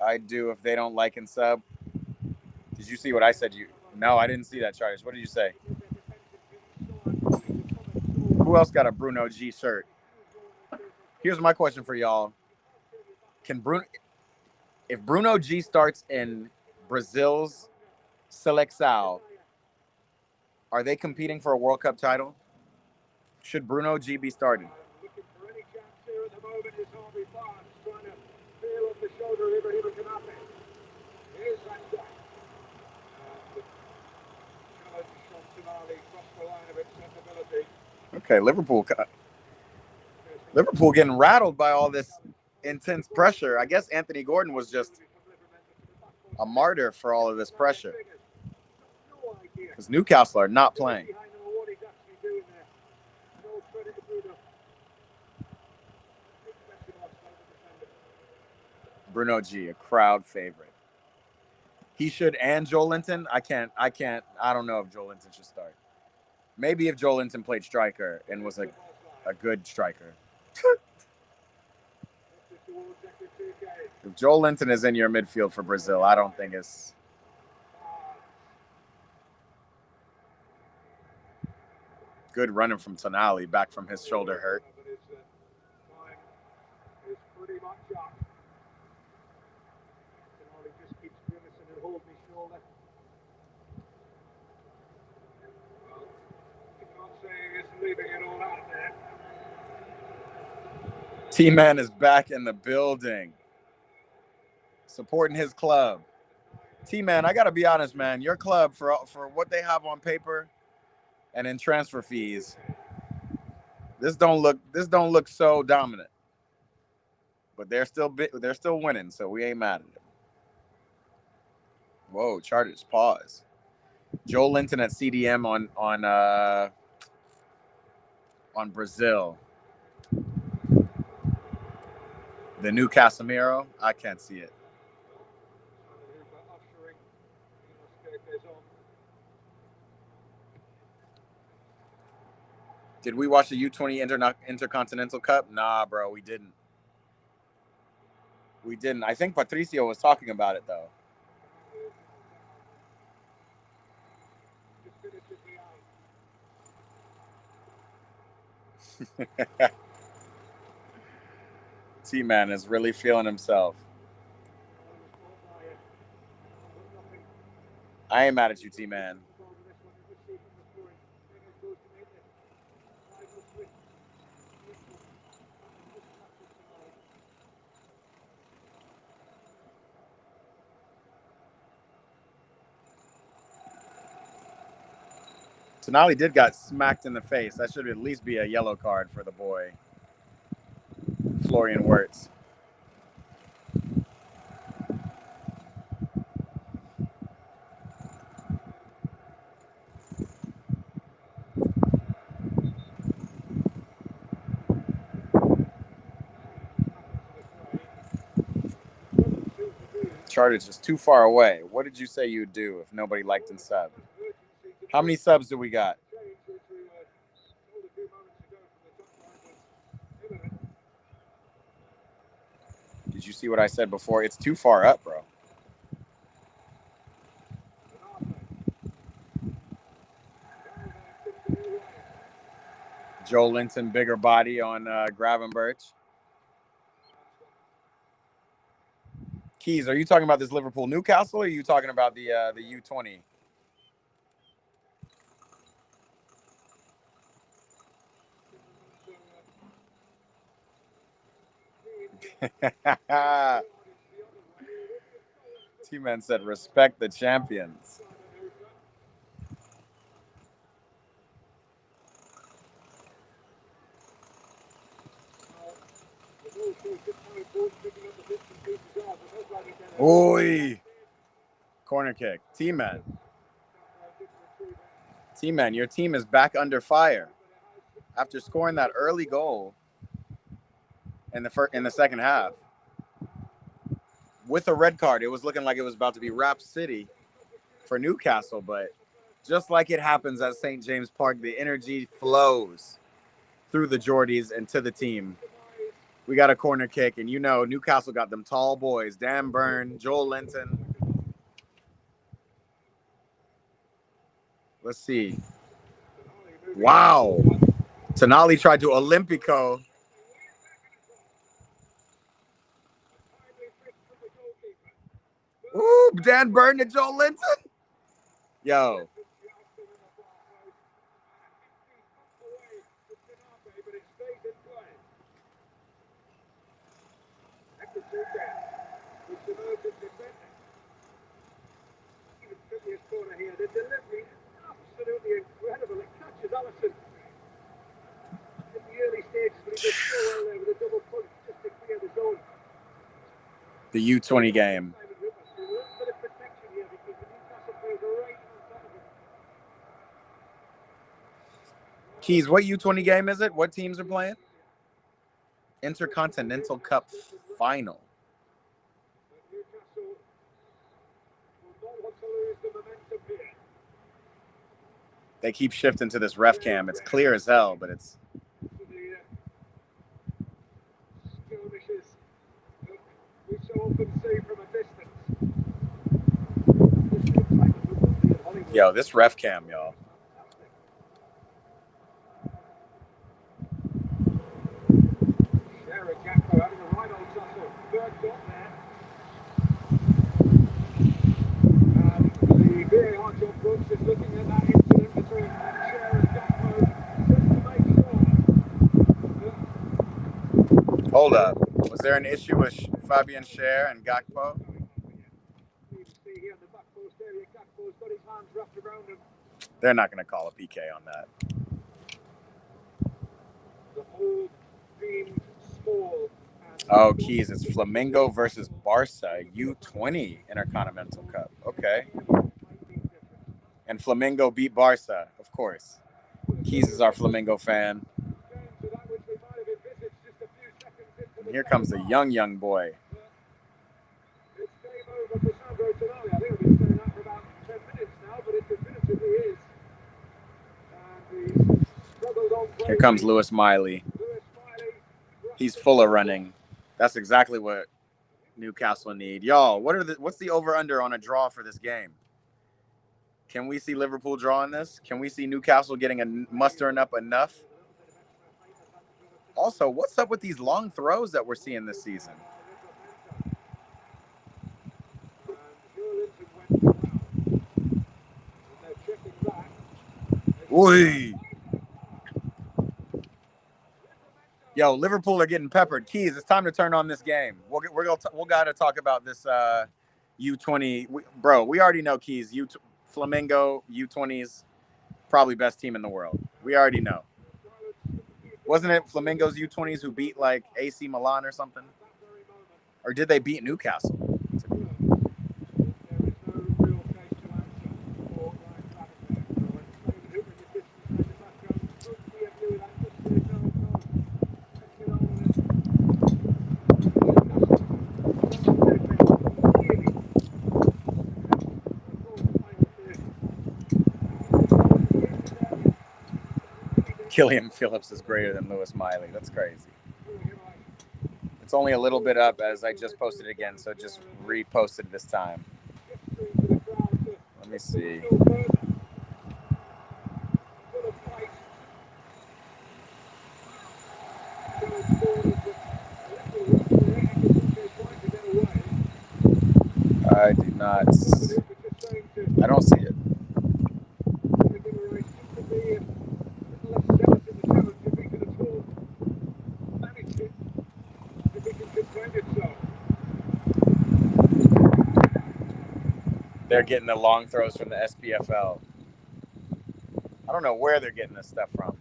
[SPEAKER 1] I do if they don't like and sub. Did you see what I said? No, I didn't see that, Chargers. What did you say? Who else got a Bruno G shirt? Here's my question for y'all. If Bruno G starts in Brazil's Seleção, are they competing for a World Cup title? Should Bruno G be starting? Okay, Liverpool getting rattled by all this intense pressure. I guess Anthony Gordon was just a martyr for all of this pressure. Because Newcastle are not playing. Bruno G, a crowd favorite. He should, and Joel Linton. I don't know if Joel Linton should start. Maybe if Joel Linton played striker and was a good striker. If Joel Linton is in your midfield for Brazil, I don't think it's... Good running from Tonali back from his shoulder hurt. T-Man is back in the building, supporting his club. T-Man, I got to be honest, man. Your club, for what they have on paper and in transfer fees, this don't look so dominant. But they're still winning, so we ain't mad at them. Whoa, Chargers, pause. Joe Linton at CDM on Brazil. The new Casemiro, I can't see it. Did we watch the U20 Intercontinental Cup? Nah, bro, we didn't. We didn't. I think Patricio was talking about it, though. T-Man is really feeling himself. I ain't mad at you, T-Man. Tonali did got smacked in the face. That should at least be a yellow card for the boy, Florian Wirtz. Charter's just too far away. What did you say you'd do if nobody liked and subbed? How many subs do we got? Did you see what I said before? It's too far up, bro. Joe Linton, bigger body on Gravenberch. Keys, are you talking about this Liverpool Newcastle, or are you talking about the U20? T-Man said, respect the champions. Oi! Corner kick. T-Man. T-Man, your team is back under fire. After scoring that early goal in the second half. With a red card, it was looking like it was about to be Rap City for Newcastle, but just like it happens at St. James Park, the energy flows through the Geordies and to the team. We got a corner kick, and you know Newcastle got them tall boys. Dan Burn, Joel Linton. Let's see. Wow. Tonali tried to Olympico. Ooh, Dan Burn to Joel Linton. Yo. The U20 game. Keys, what U20 game is it? What teams are playing? Intercontinental Cup final. They keep shifting to this ref cam. It's clear as hell, but it's... Yo, this ref cam, y'all. Hold up. Was there an issue with Fabian Schär and Gakpo? They're not going to call a PK on that. Oh, Keys, it's Flamengo versus Barca, U20 Intercontinental Cup. Okay. And Flamengo beat Barca, of course. Keys is our Flamengo fan. And here comes the young boy. Here comes Lewis Miley. He's full of running. That's exactly what Newcastle need. Y'all, what's the over-under on a draw for this game? Can we see Liverpool drawing this? Can we see Newcastle mustering up enough? Also, what's up with these long throws that we're seeing this season? Oi. Yo, Liverpool are getting peppered. Keys, it's time to turn on this game. We'll got to talk about this U20. Bro, we already know, Keys. Flamengo, U20s, probably best team in the world. We already know. Wasn't it Flamengo's U20s who beat like AC Milan or something? Or did they beat Newcastle? Killian Phillips is greater than Lewis Miley. That's crazy. It's only a little bit up as I just posted again, so just reposted this time. Let me see. I do not. I don't see it. They're getting the long throws from the SPFL. I don't know where they're getting this stuff from,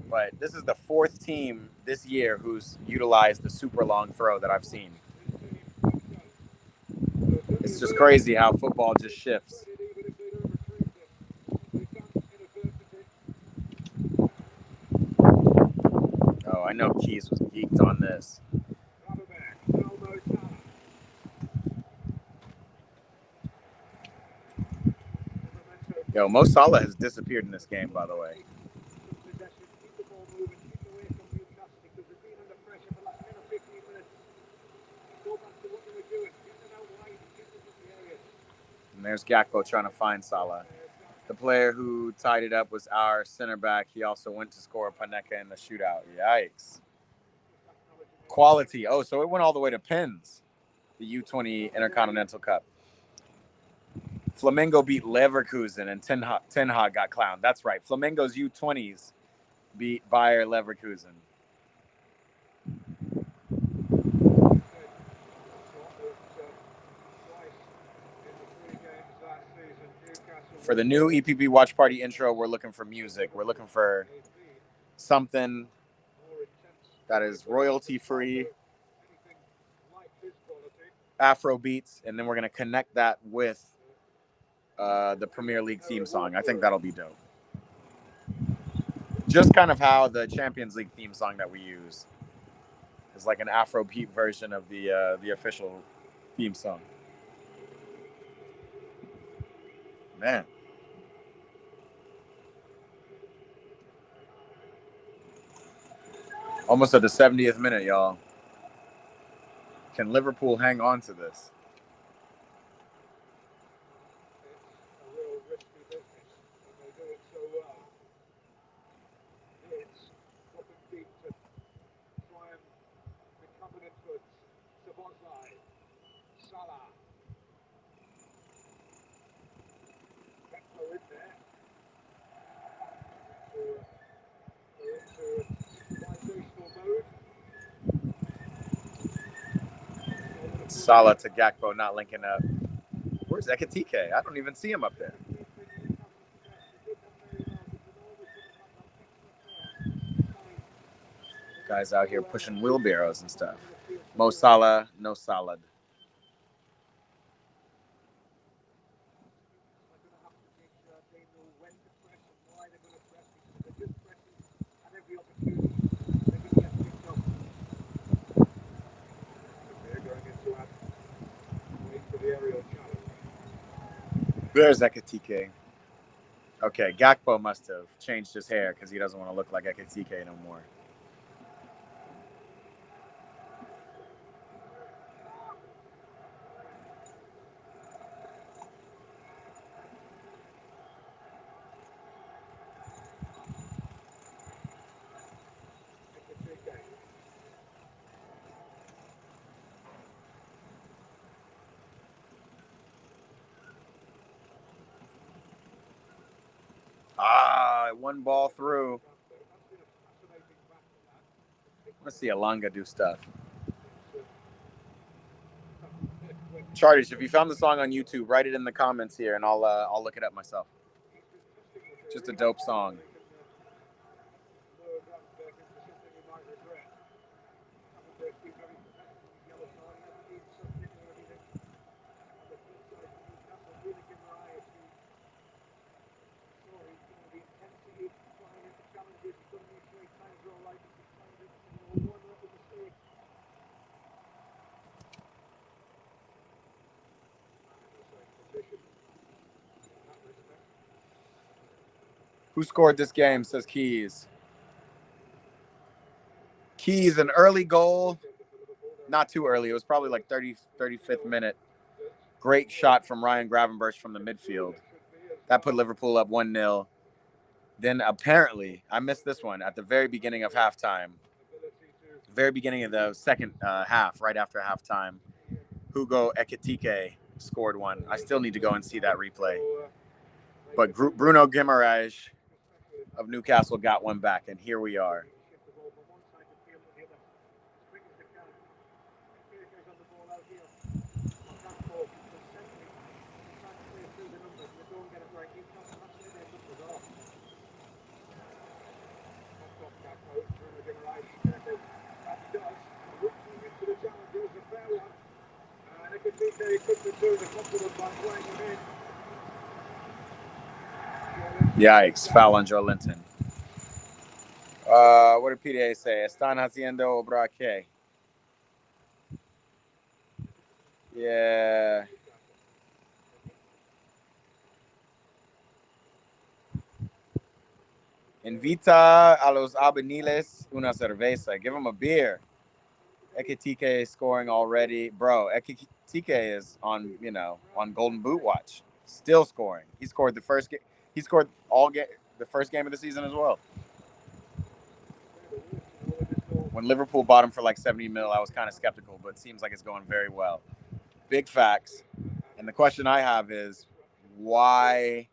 [SPEAKER 1] but this is the fourth team this year who's utilized the super long throw that I've seen. It's just crazy how football just shifts. Oh, I know Keys was geeked on this. Yo, Mo Salah has disappeared in this game, by the way. And there's Gakpo trying to find Salah. The player who tied it up was our center back. He also went to score Paneka in the shootout. Yikes. Quality. Oh, so it went all the way to pins. The U20 Intercontinental Cup. Flamengo beat Leverkusen and Ten Hag got clowned. That's right. Flamengo's U20s beat Bayer Leverkusen. For the new EPP Watch Party intro, we're looking for music. We're looking for something that is royalty-free, Afro beats, and then we're going to connect that with the Premier League theme song. I think that'll be dope. Just kind of how the Champions League theme song that we use is like an Afro beat version of the official theme song. Man. Almost at the 70th minute, y'all. Can Liverpool hang on to this? Salah to Gakpo not linking up. Where's Ekitike? I don't even see him up there. Guys out here pushing wheelbarrows and stuff. Mo Salah, no salad. There's Ekitike. Okay, Gakpo must have changed his hair because he doesn't want to look like Ekitike no more. One ball through. Let's see Alanga do stuff. Charters, if you found the song on YouTube, write it in the comments here, and I'll look it up myself. Just a dope song. Who scored this game, says Keys. Keys, an early goal. Not too early. It was probably like 35th minute. Great shot from Ryan Gravenberch from the midfield. That put Liverpool up 1-0. Then apparently, I missed this one at the very beginning of halftime. Very beginning of the second half, right after halftime. Hugo Ekitike scored one. I still need to go and see that replay. But Bruno Guimaraes of Newcastle got one back, and here we are. Yikes, foul on Joe Linton. What did PDA say? Están haciendo obra que? Yeah. Invita a los albañiles una cerveza. Give them a beer. Ekitike scoring already. Bro, Ekitike is on Golden Boot watch. Still scoring. He scored the first game. He scored the first game of the season as well. When Liverpool bought him for like 70 mil, I was kind of skeptical, but it seems like it's going very well. Big facts. And the question I have is, why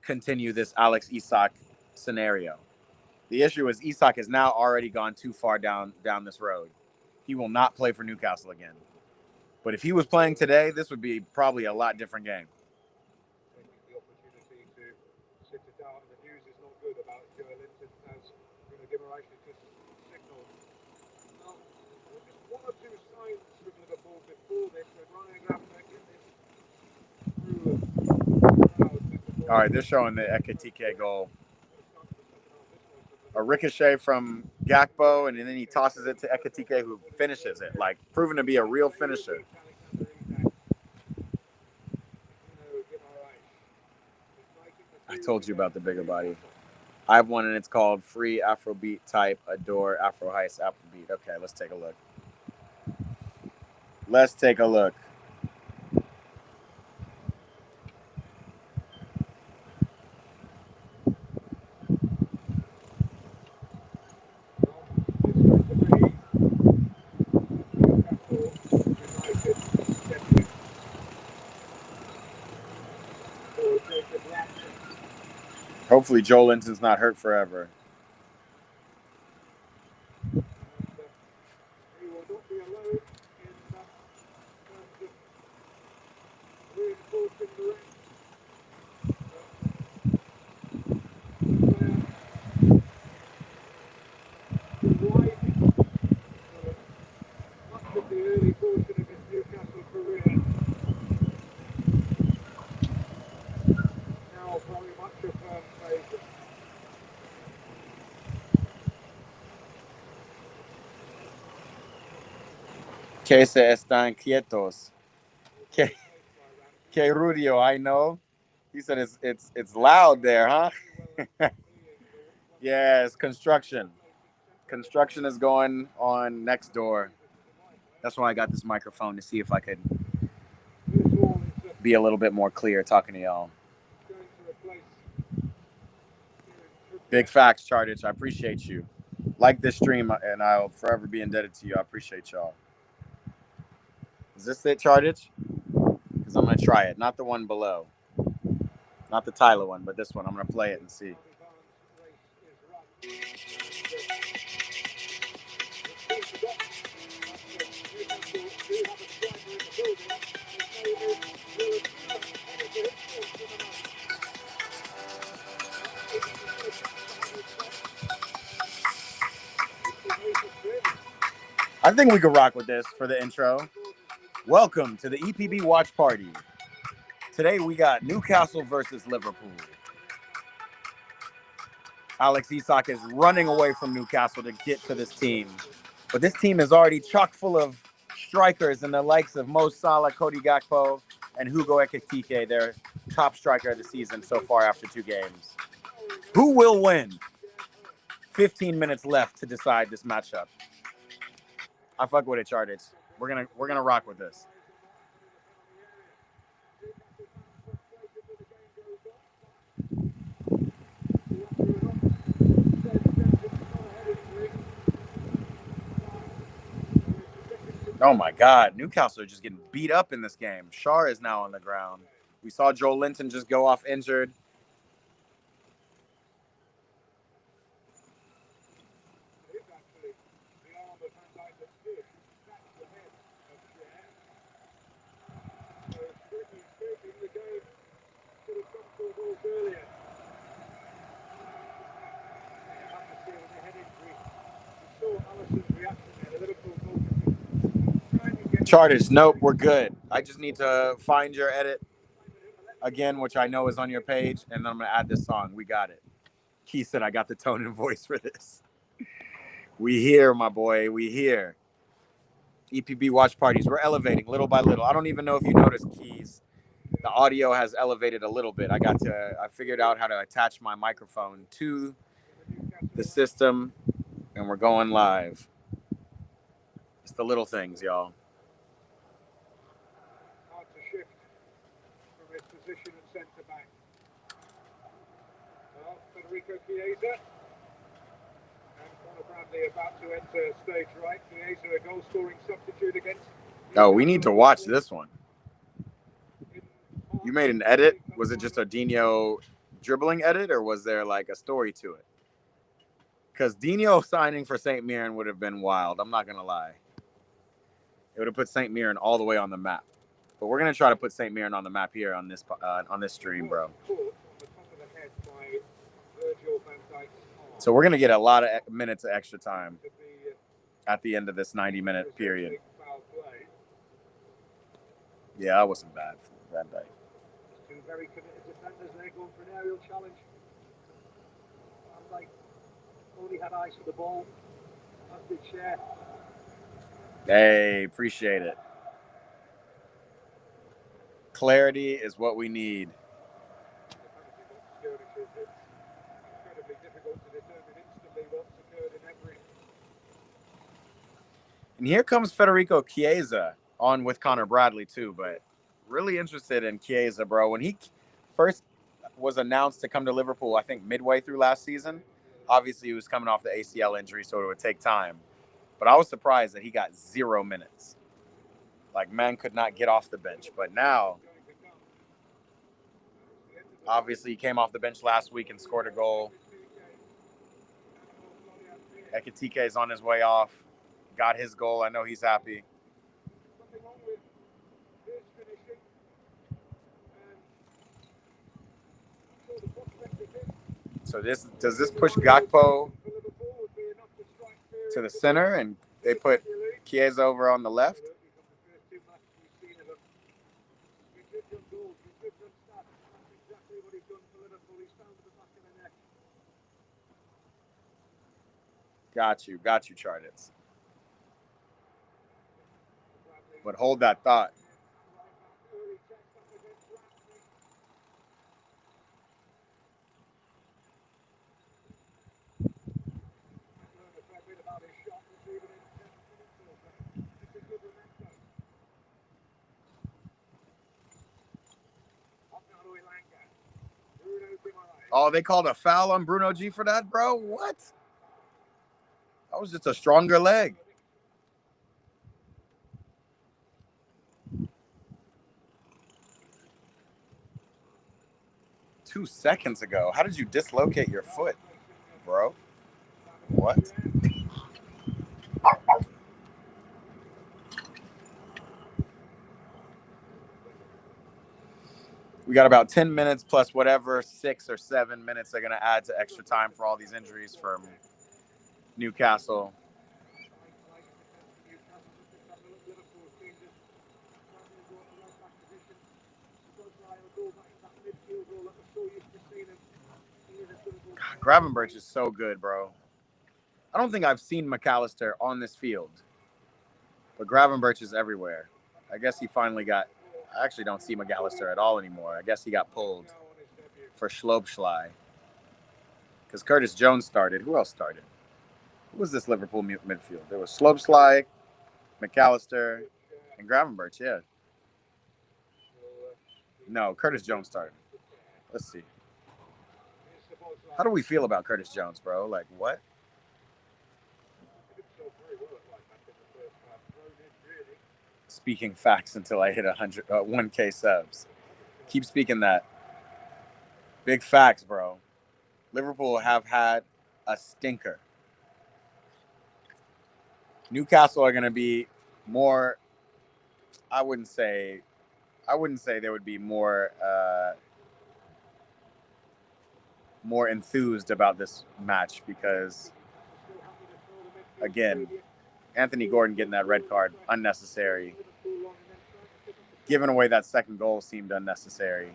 [SPEAKER 1] continue this Alex Isak scenario? The issue is Isak has now already gone too far down this road. He will not play for Newcastle again. But if he was playing today, this would be probably a lot different game. All right, they're showing the Ekitike goal. A ricochet from Gakpo, and then he tosses it to Ekitike, who finishes it, like proven to be a real finisher. I told you about the bigger body. I have one, and it's called Free Afrobeat Type Adore Afro Heist Afrobeat. Okay, let's take a look. Let's take a look. Hopefully Joe Linton's not hurt forever. Que se están quietos. Que Rudio, I know. He said it's loud there, huh? Yeah, it's construction. Construction is going on next door. That's why I got this microphone, to see if I could be a little bit more clear talking to y'all. Big facts, Chartich. I appreciate you. Like this stream, and I'll forever be indebted to you. I appreciate y'all. Is this it, Chartich? Because I'm going to try it. Not the one below. Not the Tyler one, but this one. I'm going to play it and see. I think we could rock with this for the intro. Welcome to the EPB Watch Party. Today we got Newcastle versus Liverpool. Alex Isak is running away from Newcastle to get to this team. But this team is already chock full of strikers and the likes of Mo Salah, Cody Gakpo, and Hugo Ekitike, their top striker of the season so far after 2 games. Who will win? 15 minutes left to decide this matchup. I fuck with it, Chartich. We're gonna rock with this. Oh my God, Newcastle are just getting beat up in this game. Shar is now on the ground. We saw Joel Linton just go off injured. Charters, nope, we're good. I just need to find your edit again, which I know is on your page, and then I'm gonna add this song. We got it. Keith said I got the tone and voice for this. We here, my boy. We here. EPB watch parties. We're elevating little by little. I don't even know if you noticed, Keys. The audio has elevated a little bit. I figured out how to attach my microphone to the system, and we're going live. It's the little things, y'all.
[SPEAKER 2] Hard to shift from his position at centre back. Well, Federico Chiesa and Conor Bradley about to enter stage right. Chiesa, a goal-scoring substitute against.
[SPEAKER 1] Oh, we need to watch this one. You made an edit? Was it just a Dino dribbling edit, or was there like a story to it? Because Dino signing for St. Mirren would have been wild. I'm not going to lie. It would have put St. Mirren all the way on the map. But we're going to try to put St. Mirren on the map here on this stream, bro. So we're going to get a lot of minutes of extra time at the end of this 90-minute period. Yeah, that wasn't bad for Van Dijk.
[SPEAKER 2] Two very committed defenders there going for an aerial challenge. Van Dijk only had eyes for the ball. As did Cher.
[SPEAKER 1] Hey, appreciate it. Clarity is what we need. And here comes Federico Chiesa on with Conor Bradley too, but really interested in Chiesa, bro. When he first was announced to come to Liverpool, I think midway through last season, obviously he was coming off the ACL injury, so it would take time. But I was surprised that he got 0 minutes. Like, man could not get off the bench. But now, obviously, he came off the bench last week and scored a goal. Ekitike is on his way off. Got his goal. I know he's happy. So does this push Gakpo to the center, and they put Chiesa over on the left? Got you, Chartits. But hold that thought. Oh, they called a foul on Bruno G for that, bro? What? That was just a stronger leg. Two seconds ago. How did you dislocate your foot, bro? What? We got about 10 minutes plus whatever 6 or 7 minutes they're going to add to extra time for all these injuries from Newcastle. God, Gravenberch is so good, bro. I don't think I've seen McAllister on this field, but Gravenberch is everywhere. I guess he finally got... I actually don't see McAllister at all anymore. I guess he got pulled for Schlobschlei because Curtis Jones started. Who else started? Who was this Liverpool midfield? There was Schlobschlei, McAllister, and Gravenberch, yeah. No, Curtis Jones started. Let's see. How do we feel about Curtis Jones, bro? Like, what? Speaking facts until I hit 1K subs. Keep speaking that. Big facts, bro. Liverpool have had a stinker. Newcastle are going to be more... I wouldn't say they would be more enthused about this match because, again, Anthony Gordon getting that red card, unnecessary. Giving away that second goal seemed unnecessary.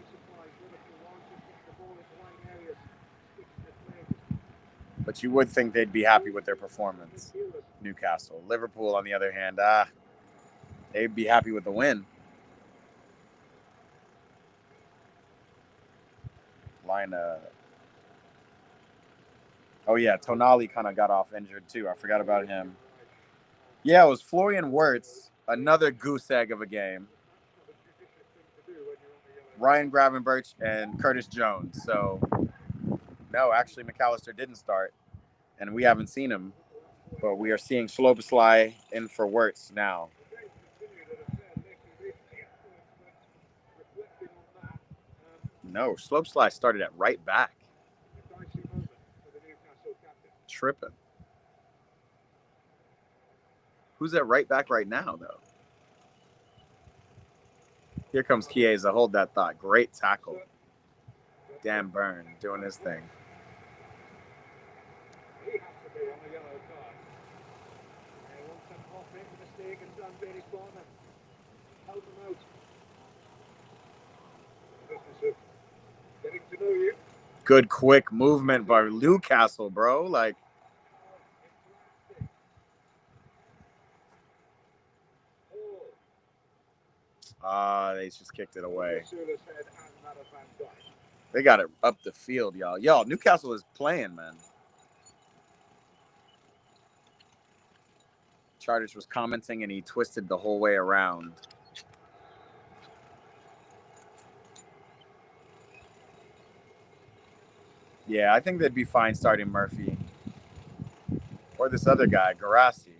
[SPEAKER 1] But you would think they'd be happy with their performance, Newcastle. Liverpool, on the other hand, they'd be happy with the win. Oh, yeah, Tonali kind of got off injured, too. I forgot about him. Yeah, it was Florian Wirtz, another goose egg of a game. Ryan Gravenberch and Curtis Jones. So, no, actually, McAllister didn't start, and we haven't seen him. But we are seeing Schlobschlei in for Wirtz now. No, Schlobschlei started at right back. Tripping. Who's at right back right now, though? Here comes Chiesa. Hold that thought. Great tackle. Dan Burn doing his thing. Good quick movement by Newcastle, bro. Like, they just kicked it away. They got it up the field, y'all. Y'all, Newcastle is playing, man. Charters was commenting, and he twisted the whole way around. Yeah, I think they'd be fine starting Murphy. Or this other guy, Garassi.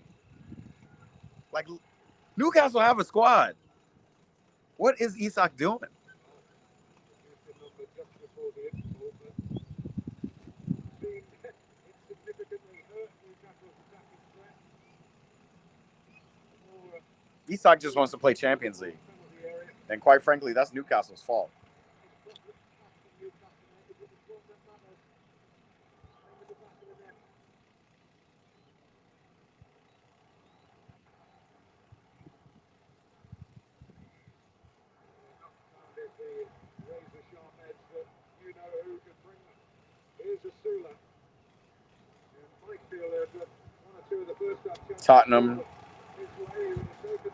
[SPEAKER 1] Like, Newcastle have a squad. What is Isak doing? Isak just wants to play Champions League. And quite frankly, that's Newcastle's fault. Tottenham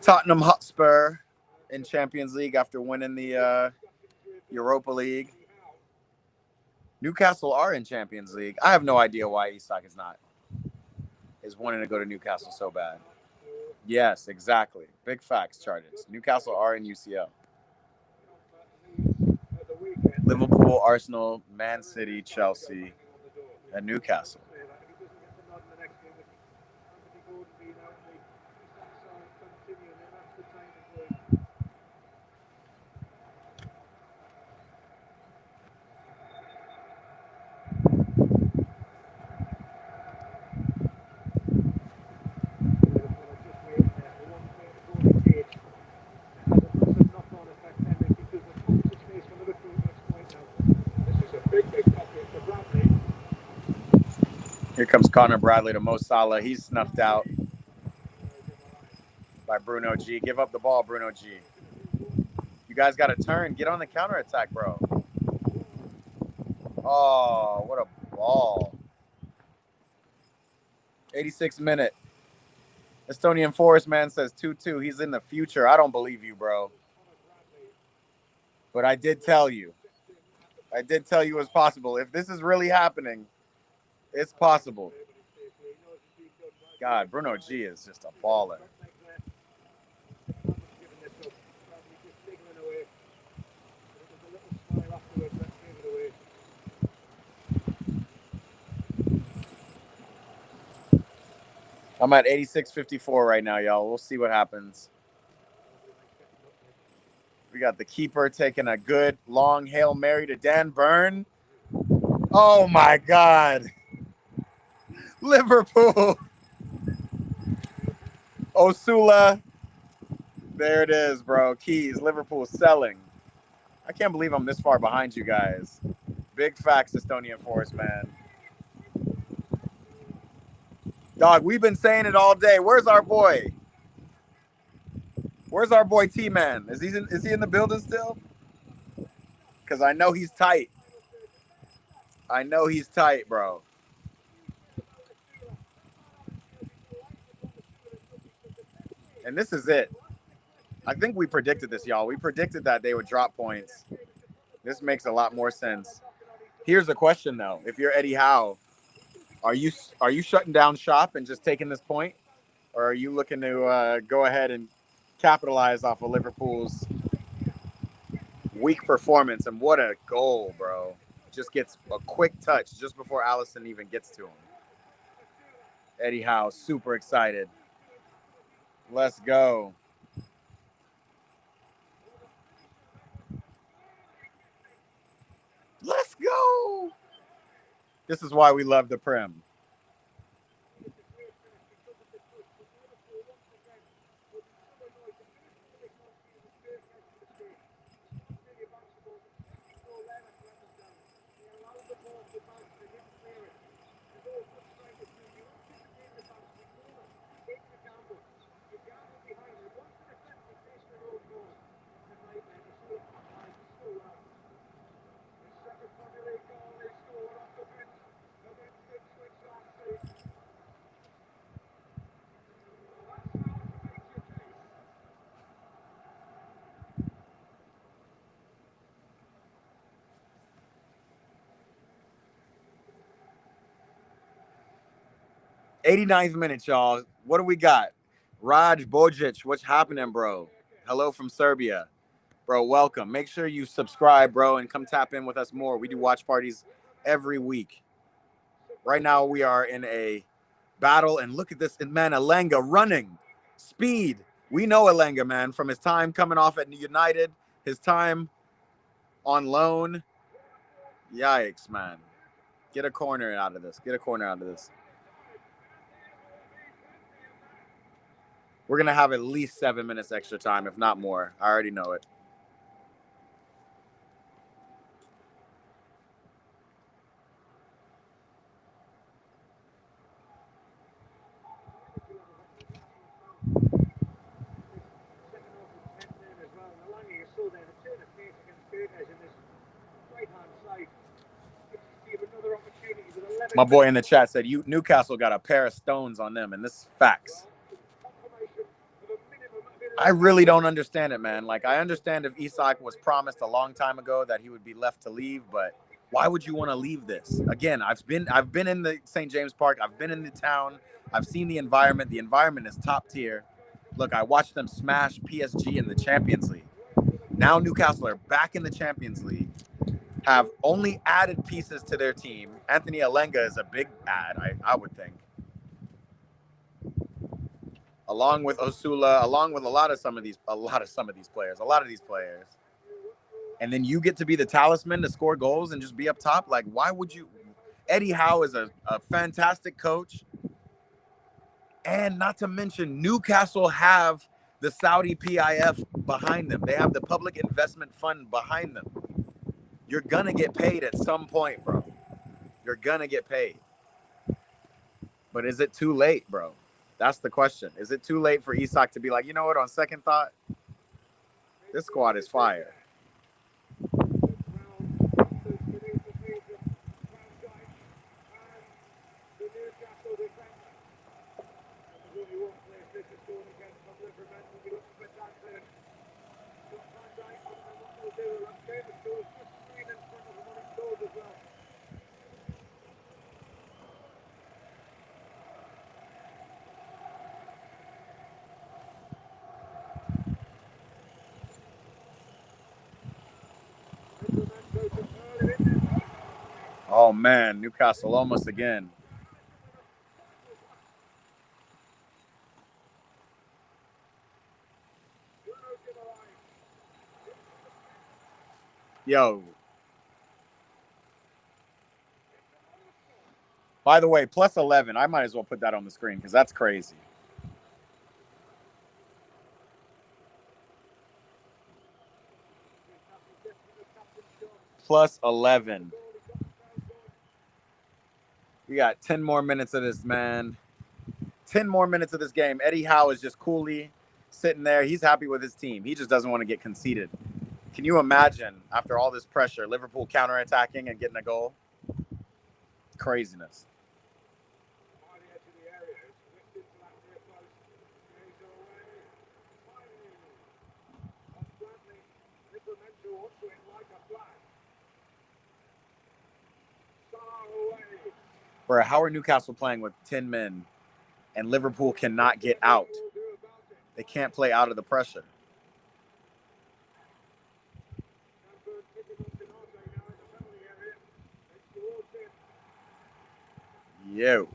[SPEAKER 1] Tottenham Hotspur in Champions League after winning the Europa League. Newcastle are in Champions League. I have no idea why Isak is wanting to go to Newcastle so bad. Yes, exactly. Big facts, Chargers. Newcastle are in UCL. Liverpool, Arsenal, Man City, Chelsea, and Newcastle. Here comes Connor Bradley to Mo Salah. He's snuffed out by Bruno G. Give up the ball, Bruno G. You guys got to turn. Get on the counterattack, bro. Oh, what a ball. 86th minute. Estonian Forest Man says 2-2. He's in the future. I don't believe you, bro. But I did tell you. I did tell you it's possible. If this is really happening, it's possible. God, Bruno G is just a baller. I'm at 86.54 right now, y'all. We'll see what happens. We got the keeper taking a good long Hail Mary to Dan Burn. Oh, my God. Liverpool. Osula. There it is, bro. Keys. Liverpool selling. I can't believe I'm this far behind you guys. Big facts, Estonian Forest Man. Dog, we've been saying it all day. Where's our boy? Where's our boy T-Man? Is he in the building still? Because I know he's tight. I know he's tight, bro. And this is it. I think we predicted this, y'all. We predicted that they would drop points. This makes a lot more sense. Here's the question, though. If you're Eddie Howe, are you shutting down shop and just taking this point? Or are you looking to go ahead and capitalize off of Liverpool's weak performance? And what a goal, bro. Just gets a quick touch just before Allison even gets to him. Eddie Howe, super excited. Let's go. Let's go. This is why we love the Prem. '89th minute, y'all. What do we got? Raj Bojic, what's happening, bro? Hello from Serbia. Bro, welcome. Make sure you subscribe, bro, and come tap in with us more. We do watch parties every week. Right now, we are in a battle, and look at this. And man, Alenga running. Speed. We know Alenga, man, from his time coming off at United, his time on loan. Yikes, man. Get a corner out of this. Get a corner out of this. We're going to have at least 7 minutes extra time, if not more. I already know it. My boy in the chat said, Newcastle got a pair of stones on them, and this is facts. I really don't understand it, man. Like, I understand if Isak was promised a long time ago that he would be left to leave, but why would you want to leave this? Again, I've been in the St. James Park. I've been in the town. I've seen the environment. The environment is top tier. Look, I watched them smash PSG in the Champions League. Now Newcastle are back in the Champions League, have only added pieces to their team. Anthony Alenga is a big add, I would think. Along with Osula, along with a lot of these players. And then you get to be the talisman to score goals and just be up top. Like, why would you? Eddie Howe is a fantastic coach. And not to mention, Newcastle have the Saudi PIF behind them. They have the Public Investment Fund behind them. You're going to get paid at some point, bro. You're going to get paid. But is it too late, bro? That's the question. Is it too late for Isak to be like, you know what, on second thought, this squad is fire. Oh, man, Newcastle almost again. Yo. By the way, plus 11. I might as well put that on the screen because that's crazy. Plus 11. We got 10 more minutes of this, man. 10 more minutes of this game. Eddie Howe is just coolly sitting there. He's happy with his team. He just doesn't want to get conceded. Can you imagine, after all this pressure, Liverpool counterattacking and getting a goal? Craziness. Bro, how are Newcastle playing with 10 men and Liverpool cannot get out? They can't play out of the pressure. Yo.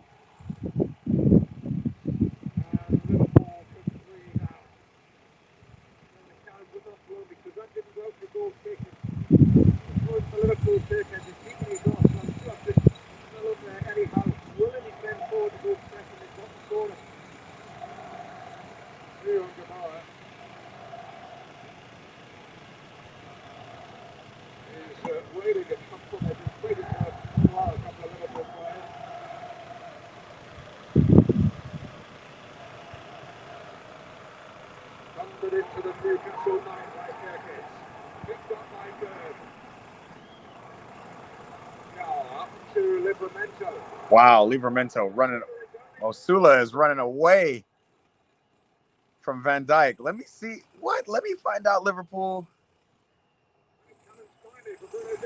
[SPEAKER 1] Wow, Livramento running. Osula is running away from Van Dijk. Let me see. What? Let me find out Liverpool.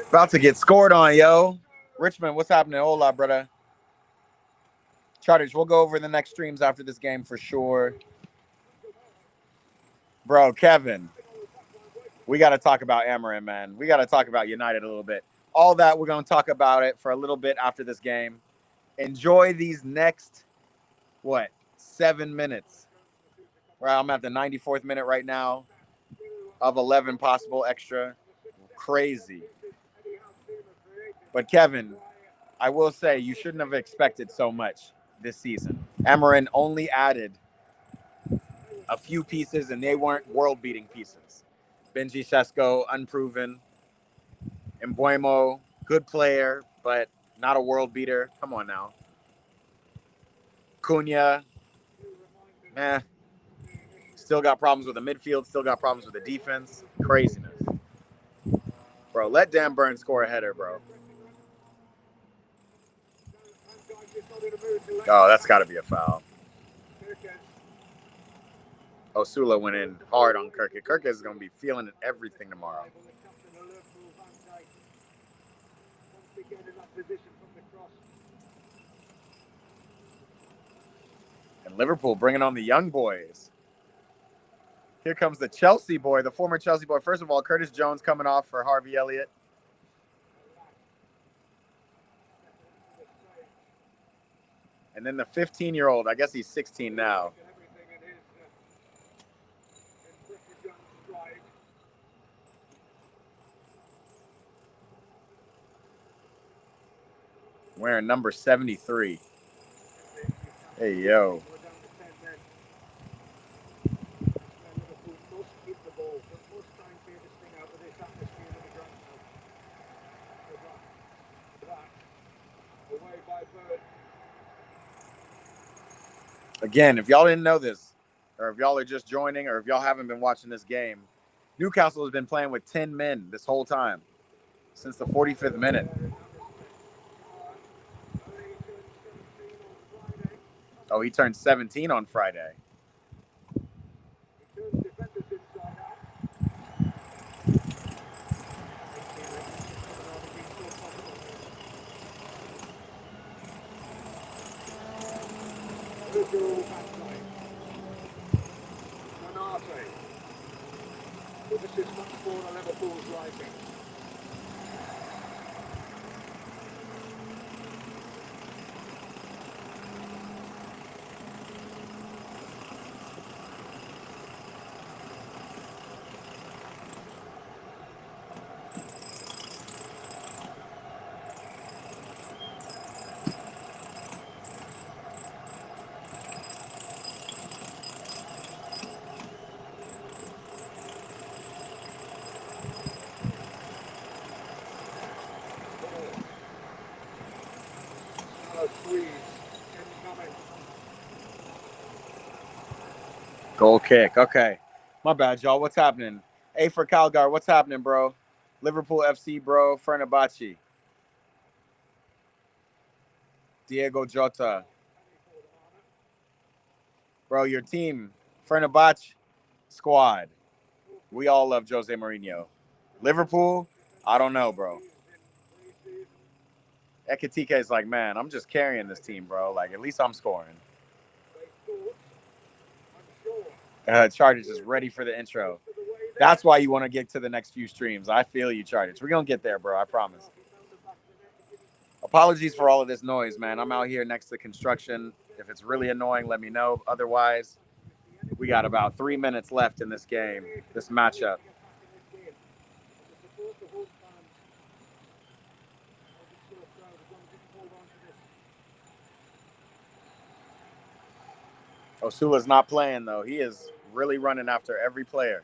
[SPEAKER 1] About to get scored on, yo. Richmond, what's happening? Hola, brother. Charters, we'll go over the next streams after this game for sure. Bro, Kevin, we got to talk about Amarin, man. We got to talk about United a little bit. All that, we're going to talk about it for a little bit after this game. Enjoy these next, 7 minutes. Well, I'm at the 94th minute right now of 11 possible extra. Crazy. But Kevin, I will say you shouldn't have expected so much this season. Amarin only added a few pieces, and they weren't world-beating pieces. Benji Sesko, unproven. Mbuemo, good player, but not a world beater. Come on now. Cunha, still got problems with the midfield, still got problems with the defense. Craziness. Bro, let Dan Burn score a header, bro. Oh, that's got to be a foul. Osula went in hard on Kirk. Kirk is going to be feeling everything tomorrow. And Liverpool bringing on the young boys. Here comes the Chelsea boy, the former Chelsea boy. First of all, Curtis Jones coming off for Harvey Elliott. And then the 15-year-old, I guess he's 16 now. Wearing number 73. Hey, yo. Again, if y'all didn't know this, or if y'all are just joining, or if y'all haven't been watching this game, Newcastle has been playing with 10 men this whole time, since the 45th minute. Oh, he turned 17 on Friday.
[SPEAKER 2] This is much more than Liverpool's liking.
[SPEAKER 1] Goal kick. Okay. My bad, y'all. What's happening? A for Calgar. What's happening, bro? Liverpool FC, bro. Fenerbahce. Diego Jota. Bro, your team, Fenerbahce squad. We all love Jose Mourinho. Liverpool, I don't know, bro. Ekitike is like, man, I'm just carrying this team, bro. Like, at least I'm scoring. Chargers is ready for the intro. That's why you want to get to the next few streams. I feel you, Chargers. We're going to get there, bro. I promise. Apologies for all of this noise, man. I'm out here next to construction. If it's really annoying, let me know. Otherwise, we got about 3 minutes left in this game, this matchup. Osula's not playing, though. He is really running after every player.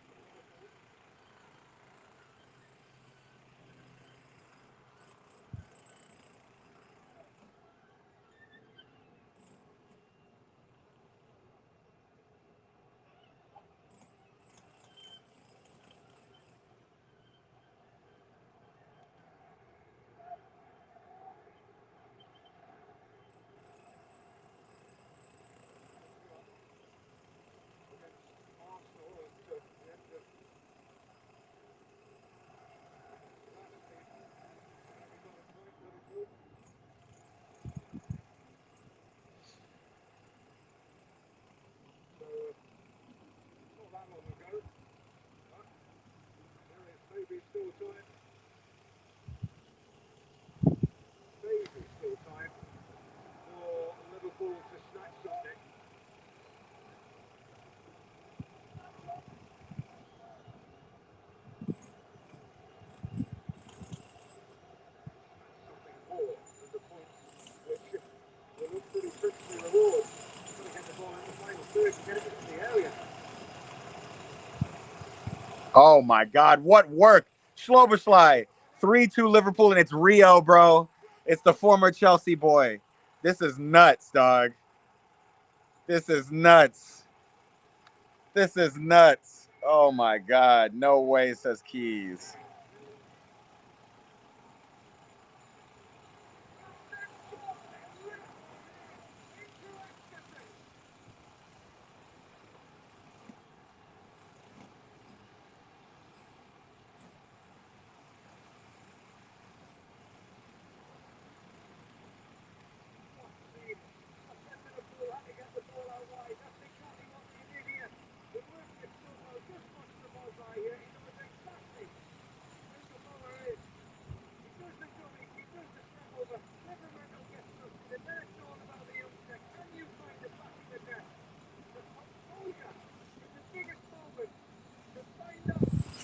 [SPEAKER 1] Oh, my God. What work? Schlobersley. 3-2 Liverpool, and it's Rio, bro. It's the former Chelsea boy. This is nuts, dog. This is nuts. This is nuts. Oh, my God. No way, says Keys.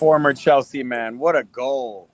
[SPEAKER 1] Former Chelsea man. What a goal.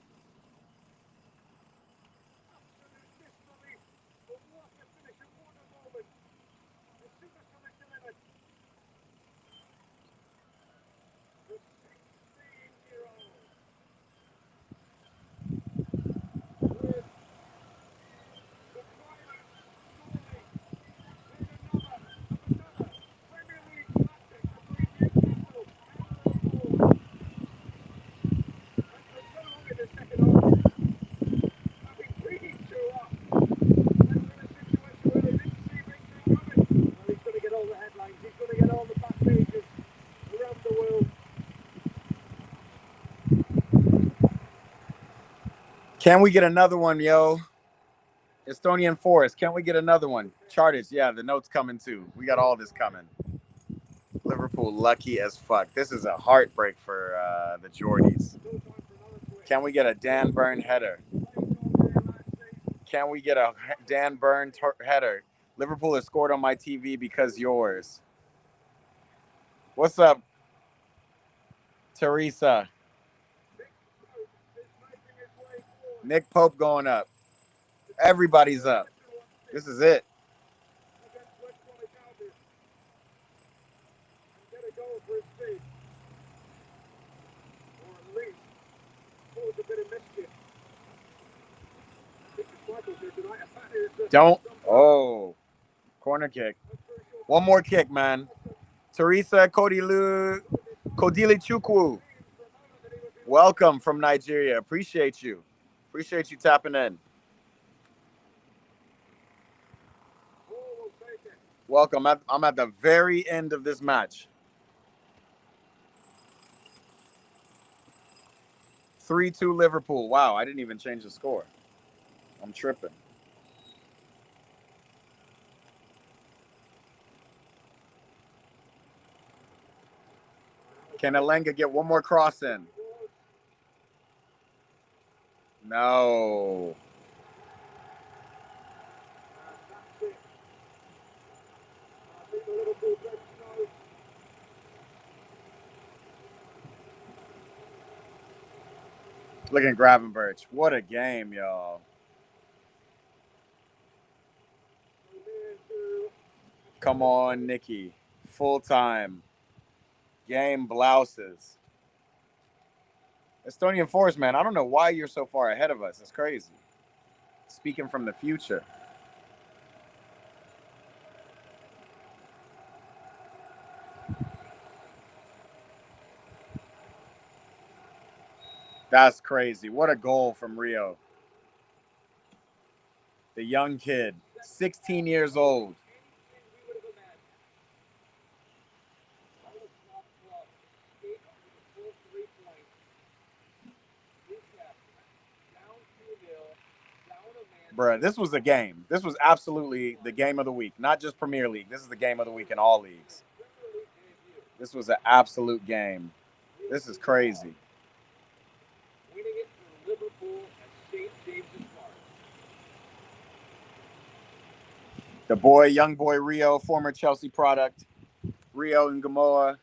[SPEAKER 1] Can we get another one, yo? Estonian Forest, can we get another one? Charters, yeah, the note's coming too. We got all this coming. Liverpool lucky as fuck. This is a heartbreak for the Geordies. Can we get a Dan Burn header? Can we get a Dan Burn header? Liverpool has scored on my TV because yours. What's up, Teresa? Nick Pope going up. Everybody's up. This is it. Don't. Oh, corner kick. One more kick, man. Teresa Kodili Chukwu. Welcome from Nigeria. Appreciate you. Appreciate you tapping in. Welcome. I'm at the very end of this match. 3-2 Liverpool. Wow, I didn't even change the score. I'm tripping. Can Alenga get one more cross in? No. Look at Gravenberch. What a game, y'all. Come on, Nikki. Full time. Game blouses. Estonian Forest, man, I don't know why you're so far ahead of us. It's crazy. Speaking from the future. That's crazy. What a goal from Rio. The young kid, 16 years old. Bruh, this was a game. This was absolutely the game of the week. Not just Premier League. This is the game of the week in all leagues. This was an absolute game. This is crazy. The boy, young boy Rio, former Chelsea product. Rio and Gamoa.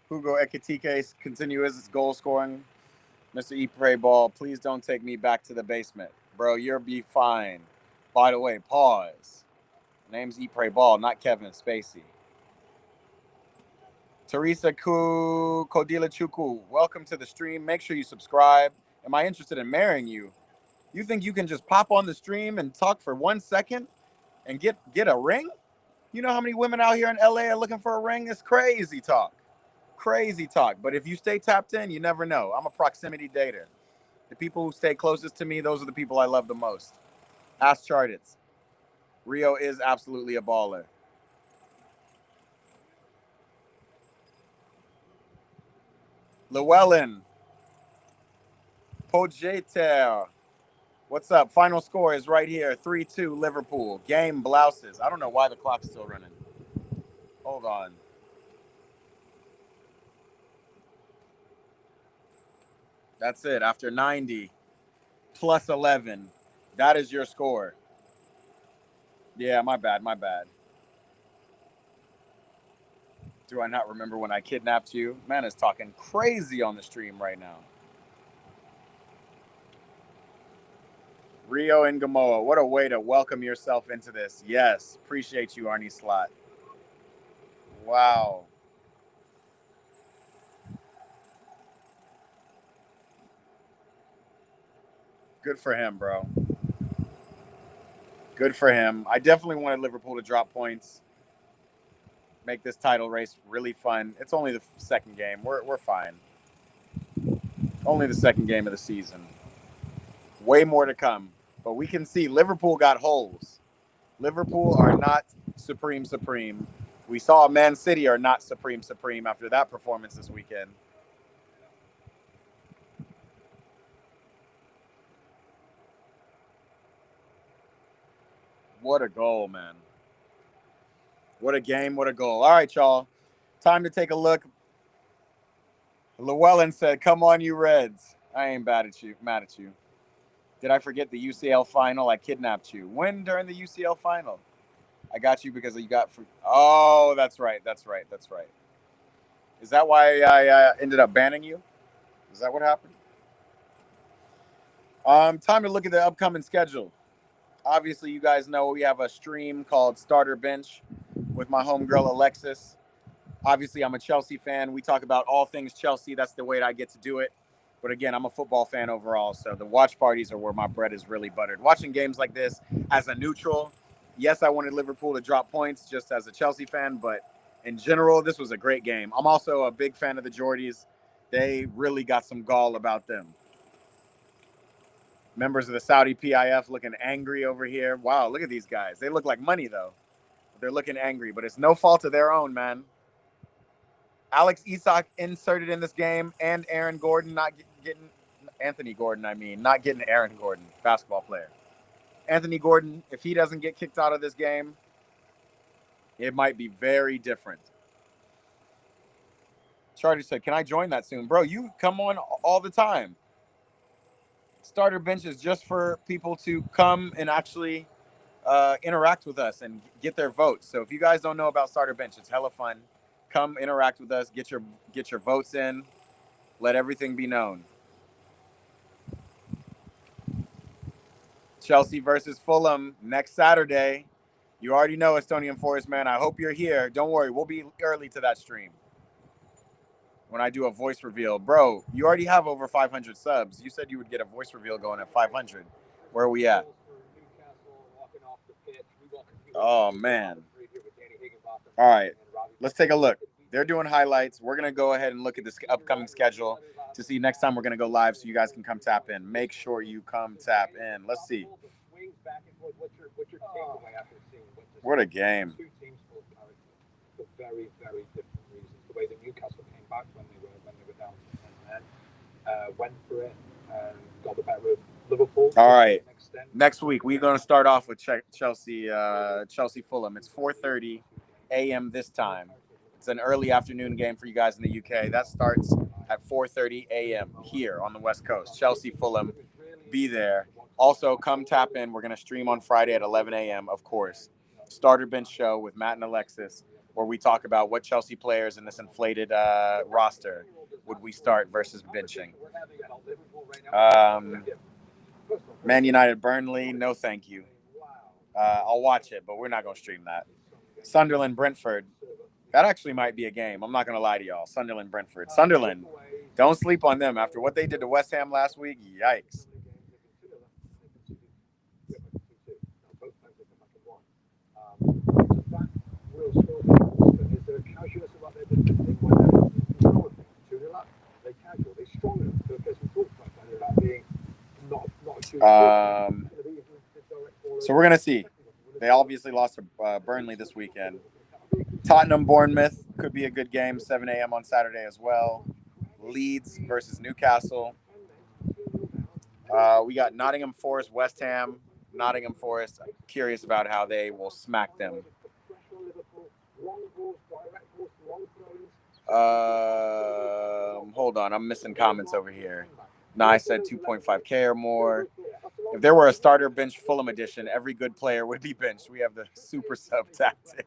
[SPEAKER 1] Hugo Ekitike continue his goal scoring. Mr. Ypres Ball, please don't take me back to the basement. Bro, you'll be fine. By the way, pause. Name's Ypres Ball, not Kevin Spacey. Teresa Kodila Chukwu, welcome to the stream. Make sure you subscribe. Am I interested in marrying you? You think you can just pop on the stream and talk for 1 second and get a ring? You know how many women out here in LA are looking for a ring? It's crazy talk. Crazy talk. But if you stay tapped in, you never know. I'm a proximity dater. The people who stay closest to me, those are the people I love the most. Ask Chartits. Rio is absolutely a baller. Llewellyn. Pogater. What's up? Final score is right here. 3-2 Liverpool. Game blouses. I don't know why the clock's still running. Hold on. That's it. After 90 plus 11, that is your score. Yeah, my bad. Do I not remember when I kidnapped you? Man is talking crazy on the stream right now. Rio and Gamoa, what a way to welcome yourself into this. Yes, appreciate you, Arnie Slot. Wow. Good for him, bro. Good for him. I definitely wanted Liverpool to drop points, make this title race really fun. It's only the second game. We're fine. Only the second game of the season. Way more to come. But we can see Liverpool got holes. Liverpool are not supreme. We saw Man City are not supreme after that performance this weekend. What a goal, man. What a game, what a goal. All right, y'all. Time to take a look. Llewellyn said, come on, you Reds. I ain't mad at you. Did I forget the UCL final? I kidnapped you. When during the UCL final? I got you because you got free. Oh, that's right. Is that why I ended up banning you? Is that what happened? Time to look at the upcoming schedule. Obviously, you guys know we have a stream called Starter Bench with my homegirl Alexis. Obviously, I'm a Chelsea fan. We talk about all things Chelsea. That's the way I get to do it. But again, I'm a football fan overall, so the watch parties are where my bread is really buttered. Watching games like this as a neutral, yes, I wanted Liverpool to drop points just as a Chelsea fan, but in general, this was a great game. I'm also a big fan of the Geordies. They really got some gall about them. Members of the Saudi PIF looking angry over here. Wow, look at these guys. They look like money, though. They're looking angry, but it's no fault of their own, man. Alex Isak inserted in this game, and Aaron Gordon not getting Anthony Gordon, not getting Aaron Gordon, basketball player. Anthony Gordon, if he doesn't get kicked out of this game, it might be very different. Charlie said, can I join that soon? Bro, you come on all the time. Starter bench is just for people to come and actually interact with us and get their votes. So if you guys don't know about Starter bench, it's hella fun. Come interact with us, get your votes in, let everything be known. Chelsea versus Fulham next Saturday. You already know Estonian Forest, man. I hope you're here. Don't worry, we'll be early to that stream when I do a voice reveal. Bro, you already have over 500 subs. You said you would get a voice reveal going at 500. Where are we at? Oh, man. All right, let's take a look. They're doing highlights. We're going to go ahead and look at this upcoming schedule to see next time we're going to go live so you guys can come tap in. Make sure you come tap in. Let's see. What a game.
[SPEAKER 5] Two teams for very, very different reasons. The way that Newcastle came back when they were down to 10 men, went for it, got the better of Liverpool.
[SPEAKER 1] All right. Next week, we're going to start off with Chelsea Fulham. It's 4:30 a.m. this time. It's an early afternoon game for you guys in the UK. That starts at 4:30 a.m. here on the West Coast. Chelsea Fulham, be there. Also, come tap in. We're going to stream on Friday at 11 a.m., of course. Starter Bench show with Matt and Alexis, where we talk about what Chelsea players in this inflated roster would we start versus benching. Man United Burnley, no thank you. I'll watch it, but we're not going to stream that. Sunderland Brentford, that actually might be a game. I'm not going to lie to y'all. Sunderland Brentford. Sunderland, don't sleep on them. After what they did to West Ham last week, yikes. So we're going to see. They obviously lost to Burnley this weekend. Tottenham Bournemouth could be a good game, 7 a.m. on Saturday as well. Leeds versus Newcastle. We got Nottingham Forest, West Ham. Nottingham Forest, I'm curious about how they will smack them. Hold on, I'm missing comments over here. I said 2.5K or more. If there were a starter bench Fulham edition, every good player would be benched. We have the super sub tactic.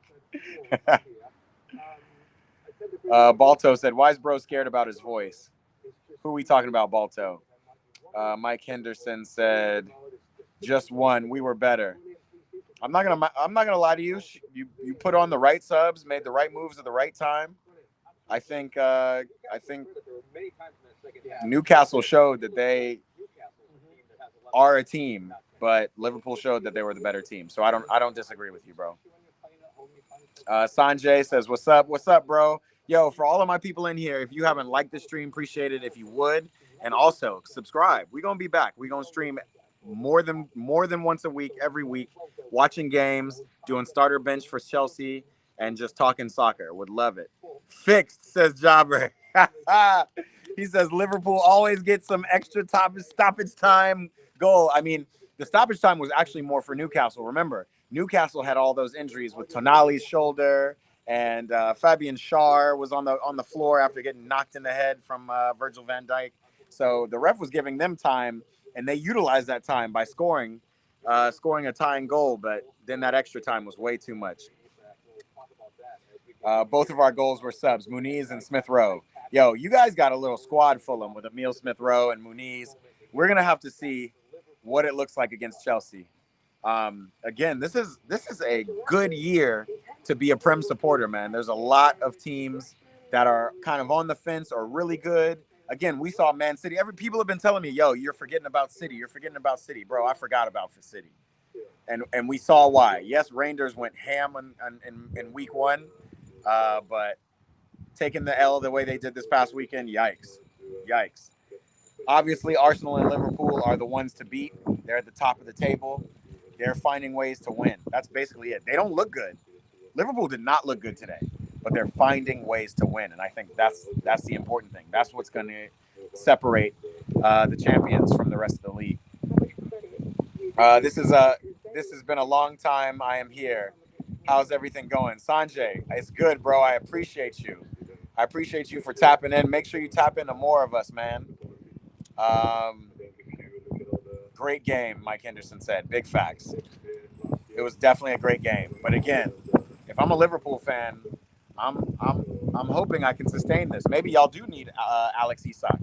[SPEAKER 1] Balto said, "Why is bro scared about his voice?" Who are we talking about, Balto? Mike Henderson said, "Just one. We were better." I'm not gonna lie to you. You put on the right subs, made the right moves at the right time. I think Newcastle showed that they are a team, but Liverpool showed that they were the better team. So I don't disagree with you, bro. Sanjay says, "What's up? What's up, bro? Yo, for all of my people in here, if you haven't liked the stream, appreciate it if you would, and also subscribe. We're gonna be back. We're gonna stream more than once a week, every week, watching games, doing starter bench for Chelsea, and just talking soccer. Would love it." Fixed, says Jobber. He says Liverpool always gets some extra stoppage time goal. I mean, the stoppage time was actually more for Newcastle. Remember, Newcastle had all those injuries with Tonali's shoulder, and Fabian Schär was on the floor after getting knocked in the head from Virgil van Dijk. So the ref was giving them time, and they utilized that time by scoring a tying goal. But then that extra time was way too much. Both of our goals were subs, Muniz and Smith Rowe. Yo, you guys got a little squad full of them with Emile Smith Rowe and Muniz. We're gonna have to see what it looks like against Chelsea. Again, this is a good year to be a Prem supporter, man. There's a lot of teams that are kind of on the fence or really good. Again, we saw Man City. People have been telling me, "Yo, you're forgetting about City. You're forgetting about City, bro." I forgot about City, and we saw why. Yes, Rangers went ham in week one, but taking the L the way they did this past weekend, yikes. Obviously, Arsenal and Liverpool are the ones to beat. They're at the top of the table. They're finding ways to win. That's basically it. They don't look good. Liverpool did not look good today, but they're finding ways to win, and I think that's the important thing. That's what's going to separate the champions from the rest of the league. This has been a long time. I am here. How's everything going, Sanjay? It's good, bro. I appreciate you. I appreciate you for tapping in. Make sure you tap into more of us, man. Great game, Mike Henderson said. Big facts. It was definitely a great game. But again, if I'm a Liverpool fan, I'm hoping I can sustain this. Maybe y'all do need Alex Isak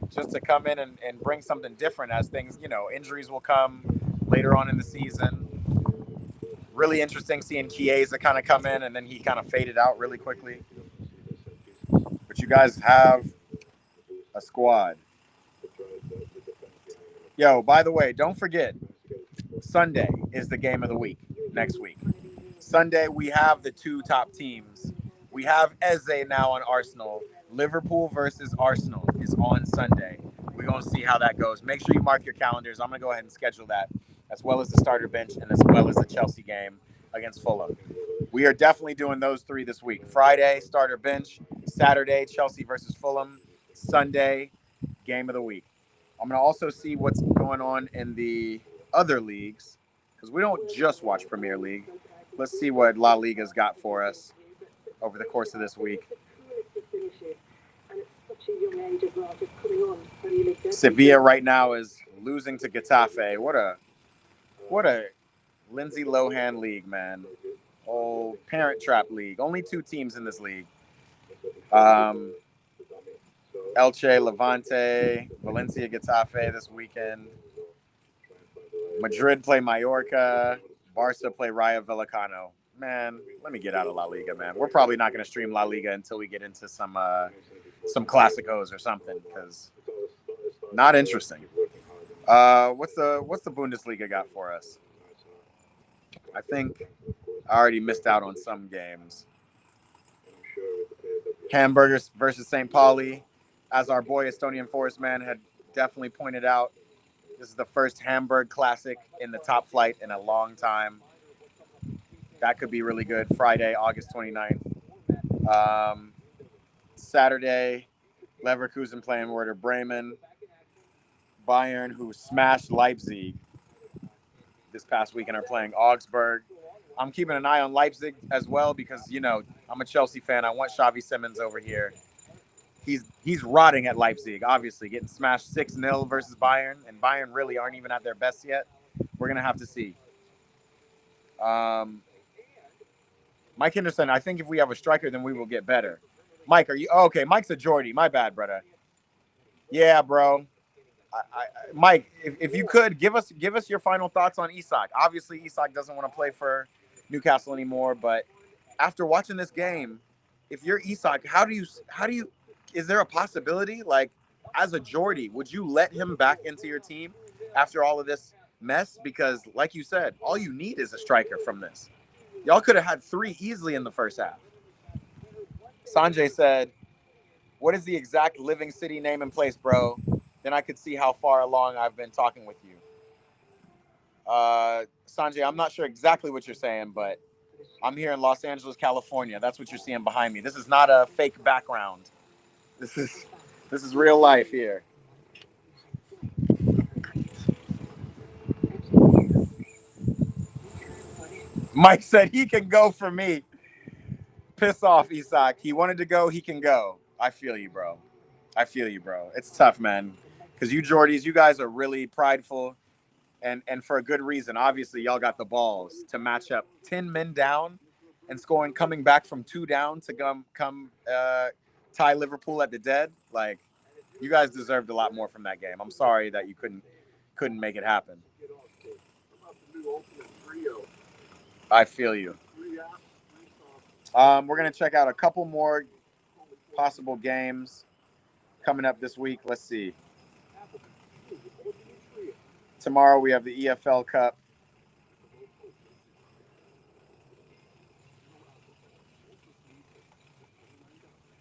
[SPEAKER 1] just to come in and bring something different as things, injuries will come later on in the season. Really interesting seeing Chiesa kind of come in, and then he kind of faded out really quickly. But you guys have a squad. Yo, by the way, don't forget, Sunday is the game of the week next week. Sunday, we have the two top teams. We have Eze now on Arsenal. Liverpool versus Arsenal is on Sunday. We're going to see how that goes. Make sure you mark your calendars. I'm going to go ahead and schedule that, as well as the starter bench and as well as the Chelsea game against Fulham. We are definitely doing those three this week. Friday, starter bench. Saturday, Chelsea versus Fulham. Sunday, game of the week. I'm going to also see what's going on in the other leagues, because we don't just watch Premier League. Let's see what La Liga's got for us over the course of this week. Sevilla right now is losing to Getafe. What a Lindsay Lohan league, man. Oh, Parent Trap league. Only two teams in this league. Elche, Levante, Valencia, Getafe this weekend. Madrid play Mallorca. Barca play Rayo Vallecano. Man, let me get out of La Liga, man. We're probably not going to stream La Liga until we get into some Clásicos or something, because not interesting. What's the Bundesliga got for us? I think I already missed out on some games. Hamburgers versus St. Pauli. As our boy Estonian Forest Man had definitely pointed out, this is the first Hamburg Classic in the top flight in a long time. That could be really good. Friday, August 29th. Saturday, Leverkusen playing Werder Bremen. Bayern, who smashed Leipzig this past weekend, are playing Augsburg. I'm keeping an eye on Leipzig as well because, I'm a Chelsea fan. I want Xavi Simons over here. He's rotting at Leipzig, obviously, getting smashed 6-0 versus Bayern, and Bayern really aren't even at their best yet. We're going to have to see. Mike Henderson, I think if we have a striker, then we will get better. Mike, are you okay? Mike's a Geordie. My bad, brother. Yeah, bro. Mike, if you could give us your final thoughts on Isak. Obviously, Isak doesn't want to play for Newcastle anymore, but after watching this game, if you're Isak, how do you is there a possibility, like, as a Geordie, would you let him back into your team after all of this mess? Because like you said, all you need is a striker from this. Y'all could have had 3 easily in the first half. Sanjay said, what is the exact living city name and place, bro? Then I could see how far along I've been talking with you. Sanjay, I'm not sure exactly what you're saying, but I'm here in Los Angeles, California. That's what you're seeing behind me. This is not a fake background. This is real life here. Mike said he can go for me. Piss off, Isak. He wanted to go. He can go. I feel you, bro. I feel you, bro. It's tough, man. Because you Geordies, you guys are really prideful. And for a good reason. Obviously, y'all got the balls to match up 10 men down and coming back from 2 down to come tie Liverpool at the dead. Like, you guys deserved a lot more from that game. I'm sorry that you couldn't make it happen. I feel you. We're gonna check out a couple more possible games coming up this week. Let's see. Tomorrow we have the EFL Cup.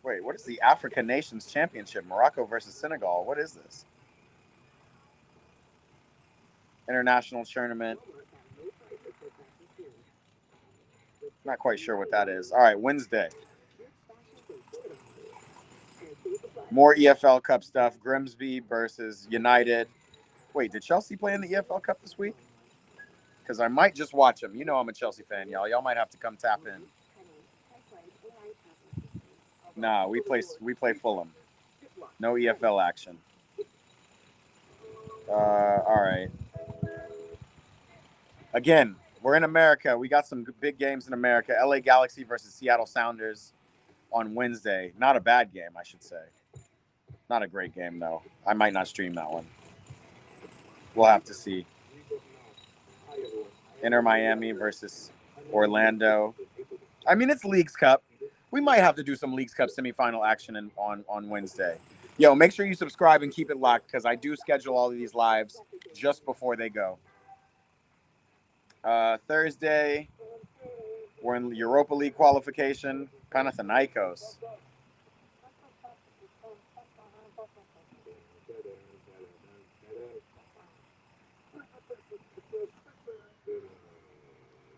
[SPEAKER 1] Wait, what is the Africa Nations Championship? Morocco versus Senegal. What is this? International tournament. Not quite sure what that is. All right, Wednesday. More EFL Cup stuff. Grimsby versus United. Wait, did Chelsea play in the EFL Cup this week? Because I might just watch them. You know I'm a Chelsea fan, y'all. Y'all might have to come tap in. Nah, we play Fulham. No EFL action. All right. Again, we're in America. We got some big games in America. LA Galaxy versus Seattle Sounders on Wednesday. Not a bad game, I should say. Not a great game, though. I might not stream that one. We'll have to see. Inter Miami versus Orlando. I mean, it's Leagues Cup. We might have to do some Leagues Cup semifinal action on Wednesday. Yo, make sure you subscribe and keep it locked because I do schedule all of these lives just before they go. Thursday, we're in Europa League qualification. Panathinaikos.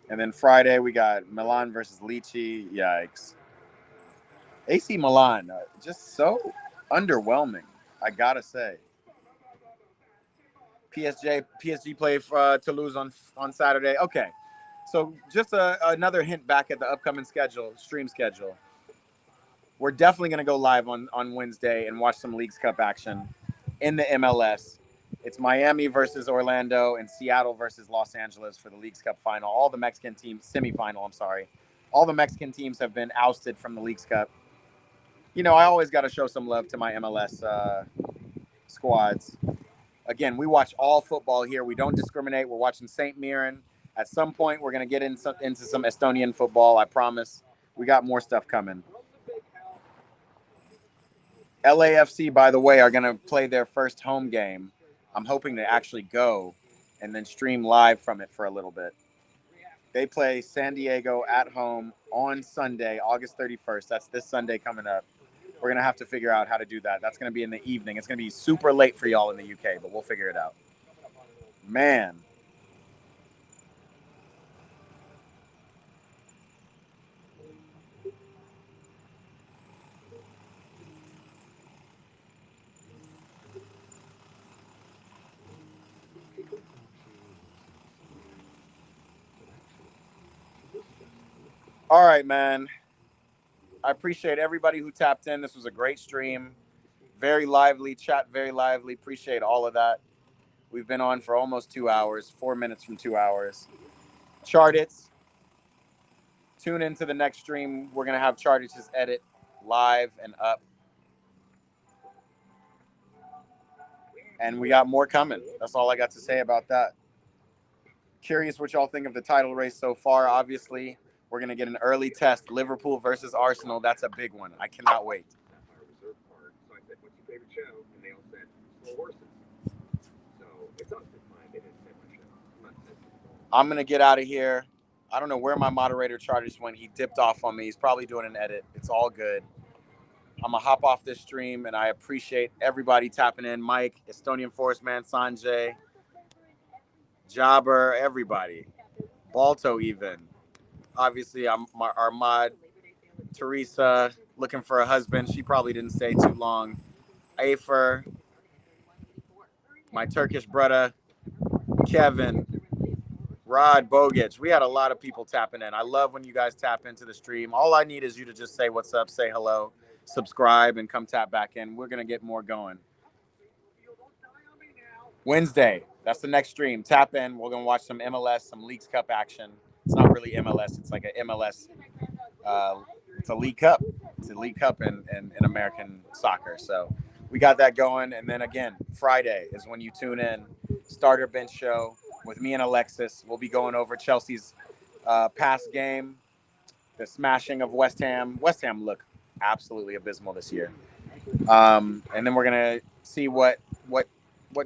[SPEAKER 1] And then Friday, we got Milan versus Lecce. Yikes. AC Milan, just so underwhelming, I gotta say. PSG play Toulouse on Saturday. Okay, so just another hint back at the upcoming stream schedule. We're definitely going to go live on Wednesday and watch some Leagues Cup action in the MLS. It's Miami versus Orlando and Seattle versus Los Angeles for the Leagues Cup final. All the Mexican teams, semifinal, I'm sorry. All the Mexican teams have been ousted from the Leagues Cup. You know, I always got to show some love to my MLS squads. Again, we watch all football here. We don't discriminate. We're watching St. Mirren. At some point, we're going to get into some Estonian football, I promise. We got more stuff coming. LAFC, by the way, are going to play their first home game. I'm hoping to actually go and then stream live from it for a little bit. They play San Diego at home on Sunday, August 31st. That's this Sunday coming up. We're going to have to figure out how to do that. That's going to be in the evening. It's going to be super late for y'all in the UK, but we'll figure it out. Man. All right, man. I appreciate everybody who tapped in. This was a great stream. Very lively, chat very lively. Appreciate all of that. We've been on for almost 2 hours, 4 minutes from 2 hours. Chartits. Tune into the next stream. We're going to have Chartits' edit live and up. And we got more coming. That's all I got to say about that. Curious what y'all think of the title race so far. Obviously, we're going to get an early test. Liverpool versus Arsenal. That's a big one. I cannot wait.
[SPEAKER 5] So I said, what's your favorite show? And they all said, Slow Horses. So it's up to mine. They didn't say my show.
[SPEAKER 1] I'm going to get out of here. I don't know where my moderator chart just went. He dipped off on me. He's probably doing an edit. It's all good. I'm going to hop off this stream, and I appreciate everybody tapping in. Mike, Estonian Forest Man, Sanjay, Jobber, everybody. Balto even. Obviously, our mod, Teresa, looking for a husband. She probably didn't stay too long. Afer, my Turkish brother, Kevin, Rod Bogic. We had a lot of people tapping in. I love when you guys tap into the stream. All I need is you to just say what's up, say hello, subscribe, and come tap back in. We're going to get more going. Wednesday, that's the next stream. Tap in. We're going to watch some MLS, some Leagues Cup action. It's not really MLS. It's like a MLS. It's a League Cup. It's a League Cup in American soccer. So we got that going. And then again, Friday is when you tune in. Starter Bench Show with me and Alexis. We'll be going over Chelsea's past game, the smashing of West Ham. West Ham look absolutely abysmal this year. And then we're going to see what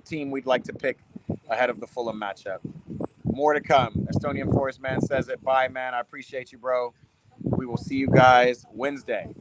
[SPEAKER 1] team we'd like to pick ahead of the Fulham matchup. More to come. Estonian Forest Man says it. Bye, man. I appreciate you, bro. We will see you guys Wednesday.